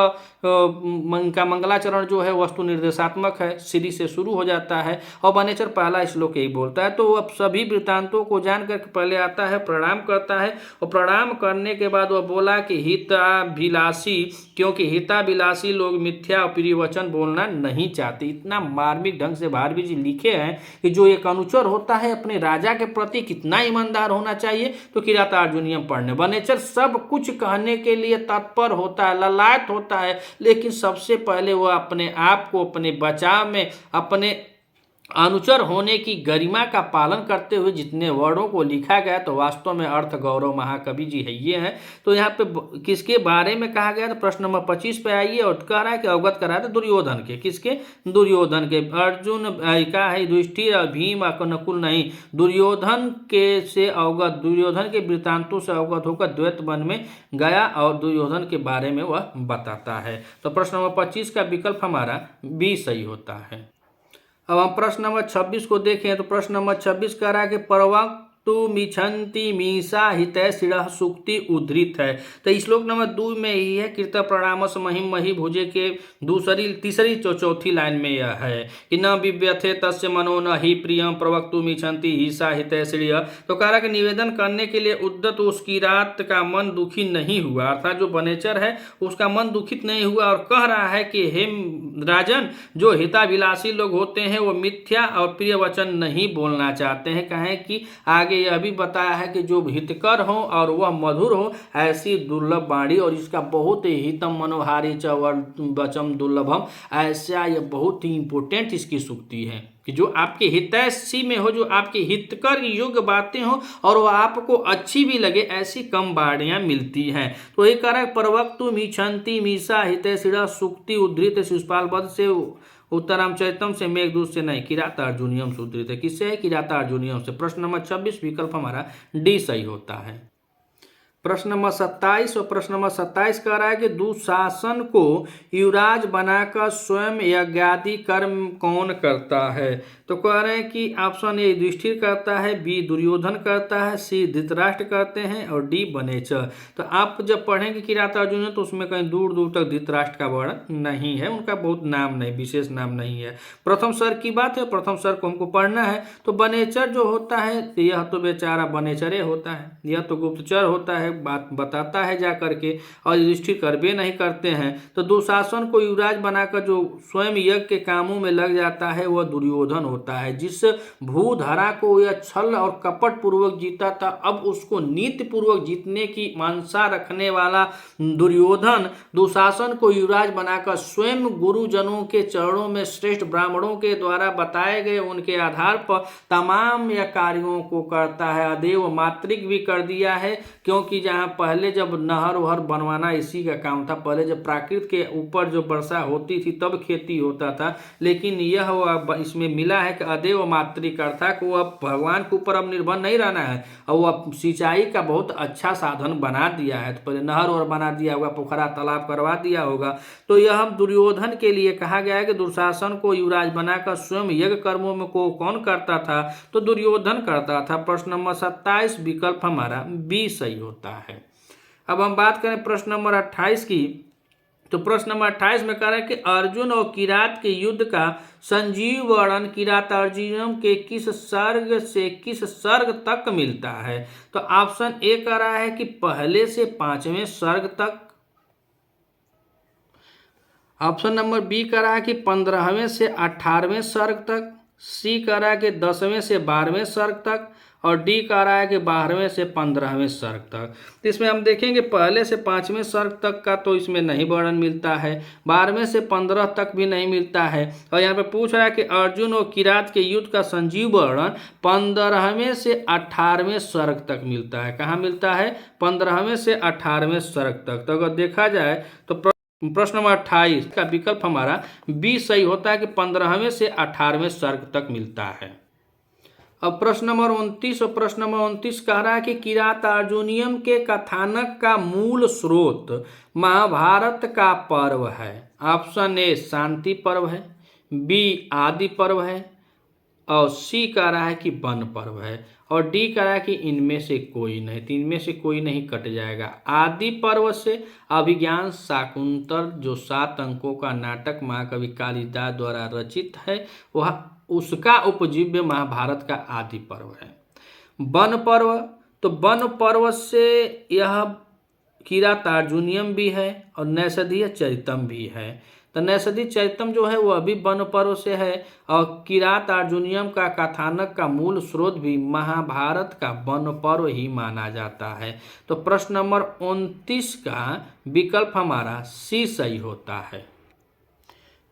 Speaker 1: का मंगलाचरण जो है वस्तु निर्देशात्मक है, श्री से शुरू हो जाता है और बनेचर पहला श्लोक यही बोलता है। तो वह सभी वृत्तांतों को जान कर पहले आता है, प्रणाम करता है और प्रणाम करने के बाद वह बोला कि हिताभिलाषी, क्योंकि हिताभिलाषी लोग मिथ्या और प्रिय वचन बोलना नहीं चाहते। इतना मार्मिक ढंग से भारवी जी लिखे हैं कि जो एक अनुचर होता है अपने राजा के प्रति कितना ईमानदार होना चाहिए। तो किरातार्जुनियम पढ़ने बनेचर सब कुछ कहने के लिए तत्पर होता है, प्रहलाद होता है, लेकिन सबसे पहले वह अपने आप को अपने बचाव में अपने अनुचर होने की गरिमा का पालन करते हुए जितने वर्णों को लिखा गया तो वास्तव में अर्थ गौरव महाकवि जी है ये हैं। तो यहाँ पे किसके बारे में कहा गया? तो प्रश्न नंबर 25 पे आइए और कह रहा है कि अवगत कराया था दुर्योधन के। किसके? दुर्योधन के। अर्जुन का है युधिष्ठिर और भीम और नकुल नहीं, दुर्योधन के से अवगत, दुर्योधन के वृत्तांतों से अवगत होकर द्वैत वन में गया और दुर्योधन के बारे में वह बताता है। तो प्रश्न नंबर 25 का विकल्प हमारा बी सही होता है। अब हम प्रश्न नंबर 26 को देखें तो प्रश्न नंबर 26 कह रहा है कि परवक्तु मिच्छन्ति मीसा हितैषिणः सूक्ति उद्धृत है। तो श्लोक नंबर 2 में ही है, कृत प्रणामस महिम मही भुजे के तीसरी चौथी लाइन में यह है कि न विव्यथे तस्य मनो न ही प्रियम प्रवक्तु मिच्छन्ति हीसा हितैषिण्यः। तो कह रहा कि निवेदन करने के लिए उद्दत उसकी रात का मन दुखी नहीं हुआ, अर्थात जो वनेचर है उसका मन दुखित नहीं हुआ, और कह रहा है कि हे राजन, जो हिताभिलाषी लोग होते हैं वो मिथ्या और प्रिय वचन नहीं बोलना चाहते हैं। कहें कि आगे यह भी बताया है कि जो हितकर हो और वह मधुर हो, ऐसी दुर्लभ वाणी, और इसका बहुत ही हितम मनोहारी च वचम दुर्लभम, ऐसा यह बहुत ही इंपॉर्टेंट इसकी सूक्ति है कि जो आपके हितैषी में हो, जो आपके हितकर योग्य बातें हो और वह आपको अच्छी भी लगे, ऐसी कम वाणियां मिलती हैं। तो ये कह रहा है परवक्तु मिच्छन्ति मीसा हितैषिणः सूक्ति उद्धृत शिशुपाल वध से उत्तरामचरितम से मेघदूत से नहीं, किरातार्जुनीयम से उद्धृत है। किससे है? किरातार्जुनीयम से। प्रश्न नंबर 26 विकल्प हमारा डी सही होता है। प्रश्न नंबर 27 और प्रश्न नंबर 27 कह रहा है कि दुशासन को युवराज बनाकर स्वयं यज्ञादि कर्म कौन करता है? तो कह रहे हैं कि ऑप्शन ए युधिष्ठिर करता है, बी दुर्योधन करता है, सी धृतराष्ट्र करते हैं और डी वनेचर। तो आप जब पढ़ेंगे किरातार्जुन तो उसमें कहीं दूर दूर तक धृतराष्ट्र का वर्णन नहीं है, उनका बहुत नाम नहीं, विशेष नाम नहीं है। प्रथम सर की बात है, प्रथम सर को हमको पढ़ना है। तो वनेचर जो होता है यह तो बेचारा वनेचरे होता है, यह तो गुप्तचर होता है, बात बताता है जा करके, और युधिष्ठिर करबे नहीं करते हैं। तो दुशासन को युवराज बनाकर जो स्वयं यज्ञ के कामों में लग जाता है वह दुर्योधन होता है। जिस भूधरा को यह छल और कपट पूर्वक जीता था, अब उसको नीति पूर्वक जीतने की मानसा रखने वाला दुर्योधन दुशासन को युवराज बनाकर स्वयं गुरुजनों के चरणों में श्रेष्ठ ब्राह्मणों के द्वारा बताए गए उनके आधार पर तमाम यह कार्यों को करता है। अदेव मातृक भी कर दिया है, क्योंकि जहाँ पहले जब नहर वहर बनवाना इसी का काम था, पहले जब प्राकृत के ऊपर जो वर्षा होती थी तब खेती होता था, लेकिन यह इसमें मिला है कि अदेव मातृक, अर्थात वो अब भगवान के ऊपर अब निर्भर नहीं रहना है और वह सिंचाई का बहुत अच्छा साधन बना दिया है। तो पहले नहर और बना दिया होगा, पोखरा तालाब करवा दिया होगा। तो यह दुर्योधन के लिए कहा गया है कि दुशासन को युवराज बनाकर स्वयं यज्ञ कर्मों में को कौन करता था? तो दुर्योधन करता था। प्रश्न नंबर 27 विकल्प हमारा बी सही होता है। अब हम बात करें प्रश्न नंबर 28 की। तो प्रश्न नंबर 28 में कह रहा है कि अर्जुन और किरात के युद्ध का संजीव वर्णन किरातार्जुनीयम के किस सर्ग से किस सर्ग तक मिलता है? तो ऑप्शन ए कह रहा है कि पहले से 5वें सर्ग तक, ऑप्शन नंबर बी कह रहा है कि 15वें से 18वें सर्ग तक, सी कह रहा है कि 10वें से 12वें सर्ग तक, और डी कह रहा है कि 12वें से 15वें सर्ग तक। तो इसमें हम देखेंगे पहले से 5वें सर्ग तक का तो इसमें नहीं वर्णन मिलता है, 12वें से 15 तक भी नहीं मिलता है, और यहाँ पे पूछ रहा है कि अर्जुन और किरात के युद्ध का संजीव वर्णन 15वें से 18वें सर्ग तक मिलता है। कहाँ मिलता है? 15वें से 18वें सर्ग तक। तो अगर देखा जाए तो प्रश्न नंबर 28 का विकल्प हमारा बी सही होता है कि 15वें से 18वें सर्ग तक मिलता है। अब प्रश्न नंबर 29 और प्रश्न नंबर 29 कह रहा है कि किरातार्जुनीयम के कथानक का मूल स्रोत महाभारत का पर्व है। ऑप्शन ए शांति पर्व है, बी आदि पर्व है, और सी कह रहा है कि वन पर्व है, और डी कह रहा है कि इनमें से कोई नहीं। तो इनमें से कोई नहीं कट जाएगा। आदि पर्व से अभिज्ञान शाकुंतल जो 7 अंकों का नाटक महाकवि कालिदास द्वारा रचित है, वह उसका उपजीव्य महाभारत का आदि पर्व है। वन पर्व, तो वन पर्व से यह किरातार्जुनीयम भी है और नैषधीय चरितम भी है। तो तो नैषधि चरितम जो है वो अभी वन पर्व से है, और किरात अर्जुनियम का कथानक का मूल स्रोत भी महाभारत का वन पर्व ही माना जाता है। तो प्रश्न नंबर 29 का विकल्प हमारा सी सही होता है।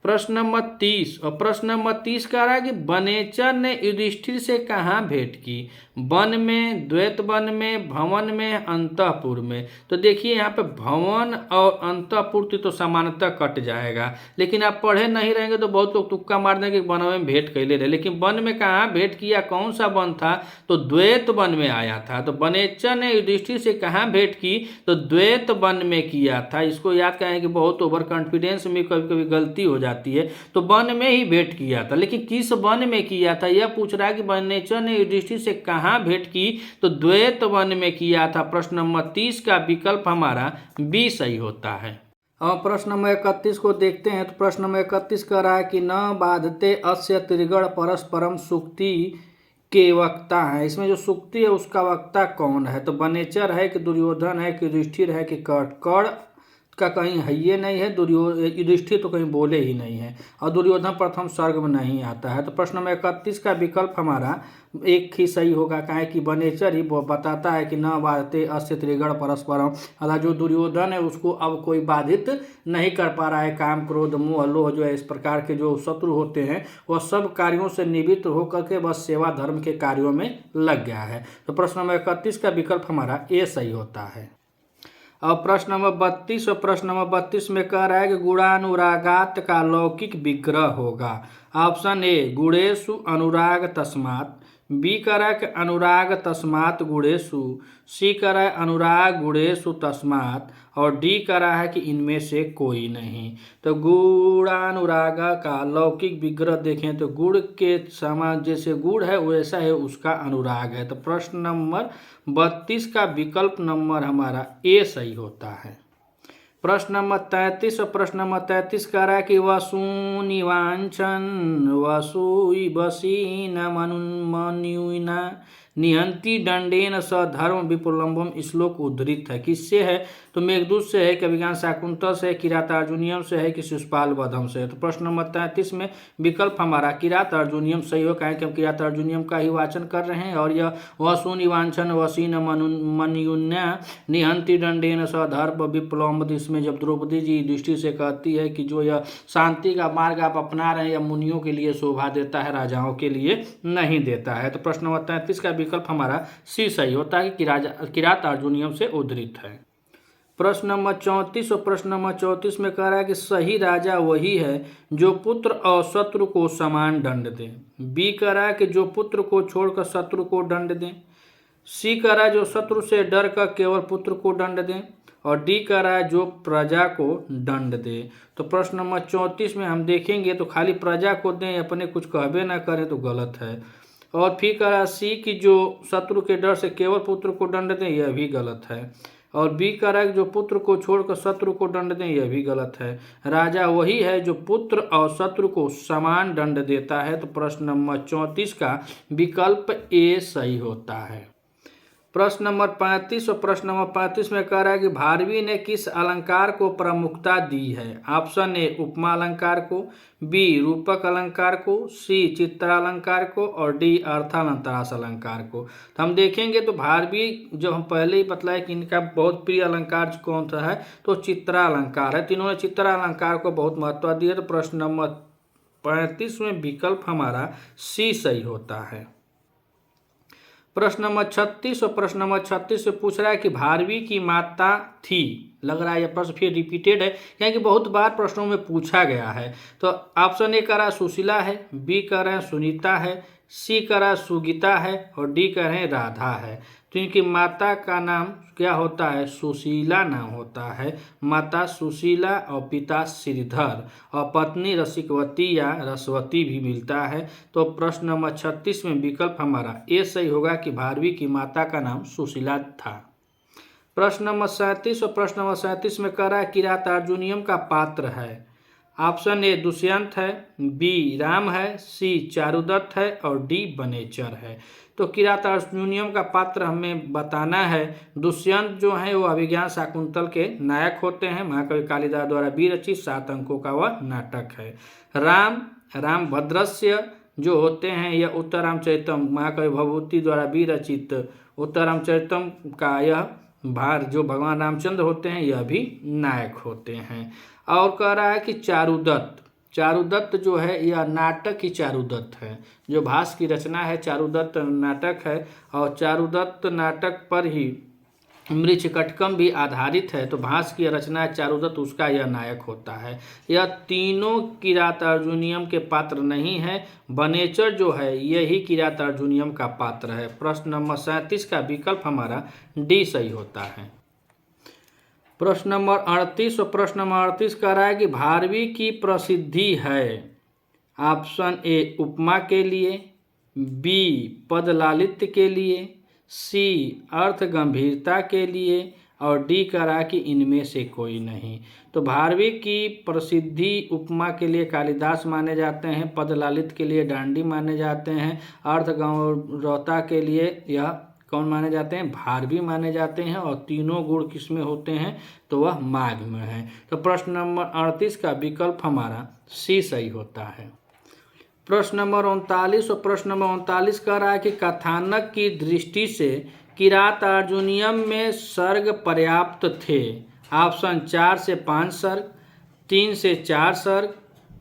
Speaker 1: प्रश्न नंबर 30, और प्रश्न नंबर 30 कह रहा है कि वनेचर ने युधिष्ठिर से कहाँ भेंट की? वन में, द्वैत वन में, भवन में, अंतःपुर में। तो देखिए यहाँ पे भवन और अंतःपुर तो समानतः कट जाएगा, लेकिन आप पढ़े नहीं रहेंगे तो बहुत लोग तुक्का मार देंगे कि वन में भेंट कैले रहे, लेकिन वन में कहाँ भेंट किया, कौन सा वन था? तो द्वैत वन में आया था। तो वनेचर ने युधिष्ठिर से कहाँ भेंट की? तो द्वैत वन में किया था। इसको याद करें कि बहुत ओवर कॉन्फिडेंस में कभी कभी गलती हो जाती है, तो वन में ही भेंट किया था, लेकिन किस वन में किया था यह पूछ रहा है कि वनेचर ने युधिष्ठिर से कहाँ भेंट की? तो द्वैत वन में किया था। प्रश्न नंबर 30 का विकल्प हमारा बी सही होता है। और प्रश्न नंबर 31 को देखते हैं। तो प्रश्न नंबर 31 कह रहा है कि न बाधते अस्य त्रिगण परस्परम सूक्ति के वक्ता है। इसमें जो सूक्ति है उसका वक्ता कौन है? तो वनेचर है कि दुर्योधन है कि युधिष्ठिर है कि कर्ण? कर्ण का कहीं है ये नहीं है, युधिष्ठिर तो कहीं बोले ही नहीं है, और दुर्योधन प्रथम सर्ग में नहीं आता है। तो प्रश्न नंबर 31 का विकल्प हमारा एक ही सही होगा, कहें कि वनेचर ही बताता है कि न बाधते अस्य त्रिगण परस्परम, अर्थात जो दुर्योधन है उसको अब कोई बाधित नहीं कर पा रहा है। काम, क्रोध, मोह, लोह जो है इस प्रकार के जो शत्रु होते हैं वह सब कार्यों से निवृत्त होकर के बस सेवा धर्म के कार्यों में लग गया है। तो प्रश्न नंबर 31 का विकल्प हमारा ए सही होता है। और प्रश्न नंबर 32, और प्रश्न नंबर 32 में कह रहा है कि गुणानुरागात का लौकिक विग्रह होगा। ऑप्शन ए गुणेषु अनुराग तस्मात्, बी कह रहा है कि अनुराग तस्मात् गुणेषु, सी कह रहा है अनुराग गुणेषु तस्मात्, और डी कह रहा है कि इनमें से कोई नहीं। तो गुणानुराग का लौकिक विग्रह देखें तो गुण के समान, जैसे गुण है वैसा है उसका अनुराग है। तो प्रश्न नंबर 32 का विकल्प नंबर हमारा ए सही होता है। प्रश्न नंबर 33, और प्रश्न नंबर 33 कह रहा है कि वसूनिवांछन वसुईबसीन मनुन्मन्युना निहंती दंडेन स धर्म विप्रलंबम। श्लोक उद्धृत है, किससे है? तो मेघदूत से है, कविगान शाकुंतल से है, किरात अर्जुनियम से है कि शिशुपाल वधम से है। तो प्रश्न नंबर 33 में विकल्प हमारा किरात अर्जुनियम सही हो, कहें कि हम किरात अर्जुनियम का ही वाचन कर रहे हैं, और यह वसूनिवांछन वसीन मनुन्मन्युना निहंती दंडेन स धर्म विप्रलंब, इसमें जब द्रौपदी जी युधिष्ठिर से कहती है कि जो यह शांति का मार्ग आप अपना रहे हैं या मुनियों के लिए शोभा देता है, राजाओं के लिए नहीं देता है। तो प्रश्न नंबर 33 का विकल्प हमारा सी सही होता है कि किरात अर्जुनियम से उद्धृत है। प्रश्न नंबर 34, और प्रश्न नंबर 34 में कह रहा है कि सही राजा वही है जो पुत्र और शत्रु को समान दंड दे। बी कह रहा है कि जो पुत्र को छोड़कर शत्रु को दंड दें, सी कह रहा है जो शत्रु से डर कर केवल पुत्र को दंड दें, और डी कह रहा है जो प्रजा को दंड दे। तो प्रश्न नंबर 34 में हम देखेंगे तो खाली प्रजा को दें, अपने कुछ कहबे ना करें तो गलत है, और फिर कह रहा है सी कि जो शत्रु के डर से केवल पुत्र को दंड दें, यह भी गलत है, और बी कह रहा है कि जो पुत्र को छोड़कर शत्रु को दंड दें, यह भी गलत है। राजा वही है जो पुत्र और शत्रु को समान दंड देता है। तो प्रश्न नंबर 34 का विकल्प ए सही होता है। प्रश्न नंबर 35, और प्रश्न नंबर 35 में कह रहा है कि भारवी ने किस अलंकार को प्रमुखता दी है? ऑप्शन ए उपमा अलंकार को, बी रूपक अलंकार को, सी चित्रालंकार को, और डी अर्थालंतरास अलंकार को। तो हम देखेंगे तो भारवी जो हम पहले ही बतलाए कि इनका बहुत प्रिय अलंकार कौन सा है, तो चित्रालंकार है। तीनों ने चित्रालंकार को बहुत महत्व दिया। तो प्रश्न नंबर 35 में विकल्प हमारा सी सही होता है। प्रश्न नंबर 36, और प्रश्न नंबर 36 से पूछ रहा है कि भारवी की माता थी। लग रहा है यह प्रश्न फिर रिपीटेड है, क्योंकि बहुत बार प्रश्नों में पूछा गया है। तो ऑप्शन ए कह रहा है सुशीला है, बी कह रहे हैं सुनीता है, सी कह रहा है सुगीता है, और डी कह रहे हैं राधा है। तो इनकी माता का नाम क्या होता है? सुशीला नाम होता है, माता सुशीला और पिता श्रीधर, और पत्नी रसिकवती या रसवती भी मिलता है। तो प्रश्न नंबर 36 में विकल्प हमारा ए सही होगा कि भारवी की माता का नाम सुशीला था। प्रश्न नंबर 37, और प्रश्न नंबर 37 में कह रहा है किरात अर्जुनियम का पात्र है। ऑप्शन ए दुष्यंत है, बी राम है, सी चारुदत्त है, और डी वनेचर है। तो किरात अर्जुनियम का पात्र हमें बताना है। दुष्यंत जो है वो अभिज्ञान शाकुंतल के नायक होते हैं। महाकवि कालिदास द्वारा विरचित 7 अंकों का वह नाटक है। रामभद्रस्य जो होते हैं यह उत्तररामचरितम, महाकवि भवभूति द्वारा विरचित उत्तररामचरितम का यह भार जो भगवान रामचंद्र होते हैं यह भी नायक होते हैं। और कह रहा है कि चारुदत्त जो है यह नाटक ही चारुदत्त है, जो भास की रचना है चारुदत्त नाटक है, और चारुदत्त नाटक पर ही मृच्छकटकम भी आधारित है। तो भास की रचना है चारुदत्त, उसका यह नायक होता है। यह तीनों किरातार्जुनीयम के पात्र नहीं है, बनेचर जो है यही किरातार्जुनीयम का पात्र है। प्रश्न नंबर 37 का विकल्प हमारा डी सही होता है। प्रश्न नंबर 38 और प्रश्न नंबर 38 कह रहा है कि भारवी की प्रसिद्धि है। ऑप्शन ए उपमा के लिए, बी पदलालित्य के लिए, सी अर्थ गंभीरता के लिए, और डी कह रहा है कि इनमें से कोई नहीं। तो भारवी की प्रसिद्धि उपमा के लिए कालिदास माने जाते हैं, पदलालित्य के लिए डांडी माने जाते हैं, अर्थ गंभीरता के लिए यह कौन माने जाते हैं, भारवी माने जाते हैं, और तीनों गुण किसमें होते हैं तो वह माघ में है। तो प्रश्न नंबर 38 का विकल्प हमारा सी सही होता है। प्रश्न नंबर 39 और प्रश्न नंबर 39 कह रहा है कि कथानक की दृष्टि से किरातार्जुनीयम में सर्ग पर्याप्त थे। ऑप्शन 4 से 5 सर्ग, 3 से 4 सर्ग,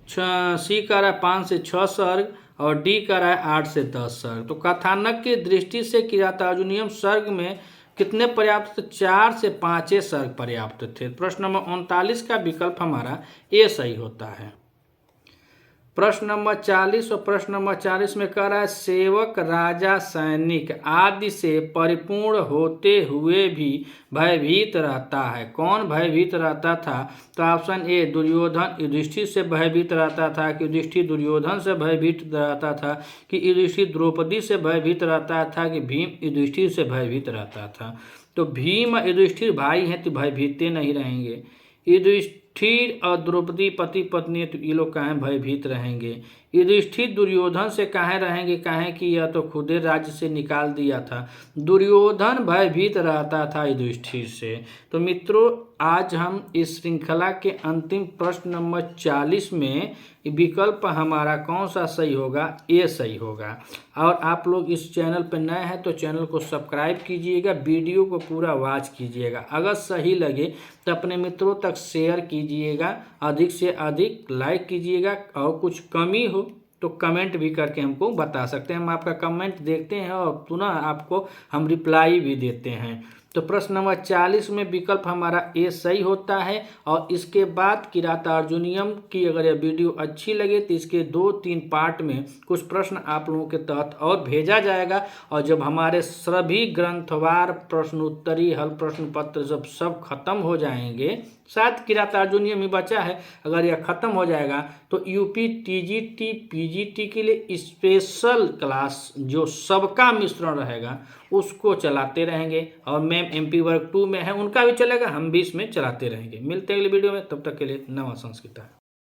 Speaker 1: सी कह रहा है 5 से 6 सर्ग, और डी कह रहा है 8 से 10 सर्ग। तो कथानक की दृष्टि से किरातार्जुनीयम सर्ग में कितने पर्याप्त, 4 से 5 सर्ग पर्याप्त थे। प्रश्न नंबर 39 का विकल्प हमारा ए सही होता है। प्रश्न नंबर 40 और प्रश्न नंबर 40 में कह रहा है सेवक राजा सैनिक आदि से परिपूर्ण होते हुए भी भयभीत रहता है। कौन भयभीत रहता था? तो ऑप्शन ए दुर्योधन युधिष्ठिर से भयभीत रहता था, कि युधिष्ठिर दुर्योधन से भयभीत रहता था, कि युधिष्ठिर द्रौपदी से भयभीत रहता था, कि भीम युधिष्ठिर से भयभीत रहता था। तो भीम युधिष्ठिर भाई हैं तो भयभीते नहीं रहेंगे। युधिष्ठिर और द्रौपदी पति पत्नी तो ये लोग कहाँ भयभीत रहेंगे। युधिष्ठिर दुर्योधन से कहाँ रहेंगे, कहाँ कि यह तो खुदे राज्य से निकाल दिया था। दुर्योधन भयभीत रहता था युधिष्ठिर से। तो मित्रों आज हम इस श्रृंखला के अंतिम प्रश्न नंबर 40 में विकल्प हमारा कौन सा सही होगा, ये सही होगा। और आप लोग इस चैनल पर नए हैं तो चैनल को सब्सक्राइब कीजिएगा, वीडियो को पूरा वॉच कीजिएगा। अगर सही लगे तो अपने मित्रों तक शेयर कीजिएगा, अधिक से अधिक लाइक कीजिएगा, और कुछ कमी हो तो कमेंट भी करके हमको बता सकते हैं। हम आपका कमेंट देखते हैं और पुनः आपको हम रिप्लाई भी देते हैं। तो प्रश्न नंबर 40 में विकल्प हमारा ए सही होता है। और इसके बाद किरातार्जुनीयम की अगर यह वीडियो अच्छी लगे तो इसके 2-3 पार्ट में कुछ प्रश्न आप लोगों के तहत और भेजा जाएगा। और जब हमारे सभी ग्रंथवार प्रश्नोत्तरी हल प्रश्न पत्र जब सब खत्म हो जाएंगे, शायद किरातार्जुनीयम ही बचा है, अगर यह खत्म हो जाएगा तो यूपी टीजीटी पीजीटी के लिए स्पेशल क्लास जो सबका मिश्रण रहेगा उसको चलाते रहेंगे। और मैम एमपी वर्ग 2 में है उनका भी चलेगा, हम भी इसमें चलाते रहेंगे। मिलते हैं अगली वीडियो में, तब तक के लिए नमः संस्कृत।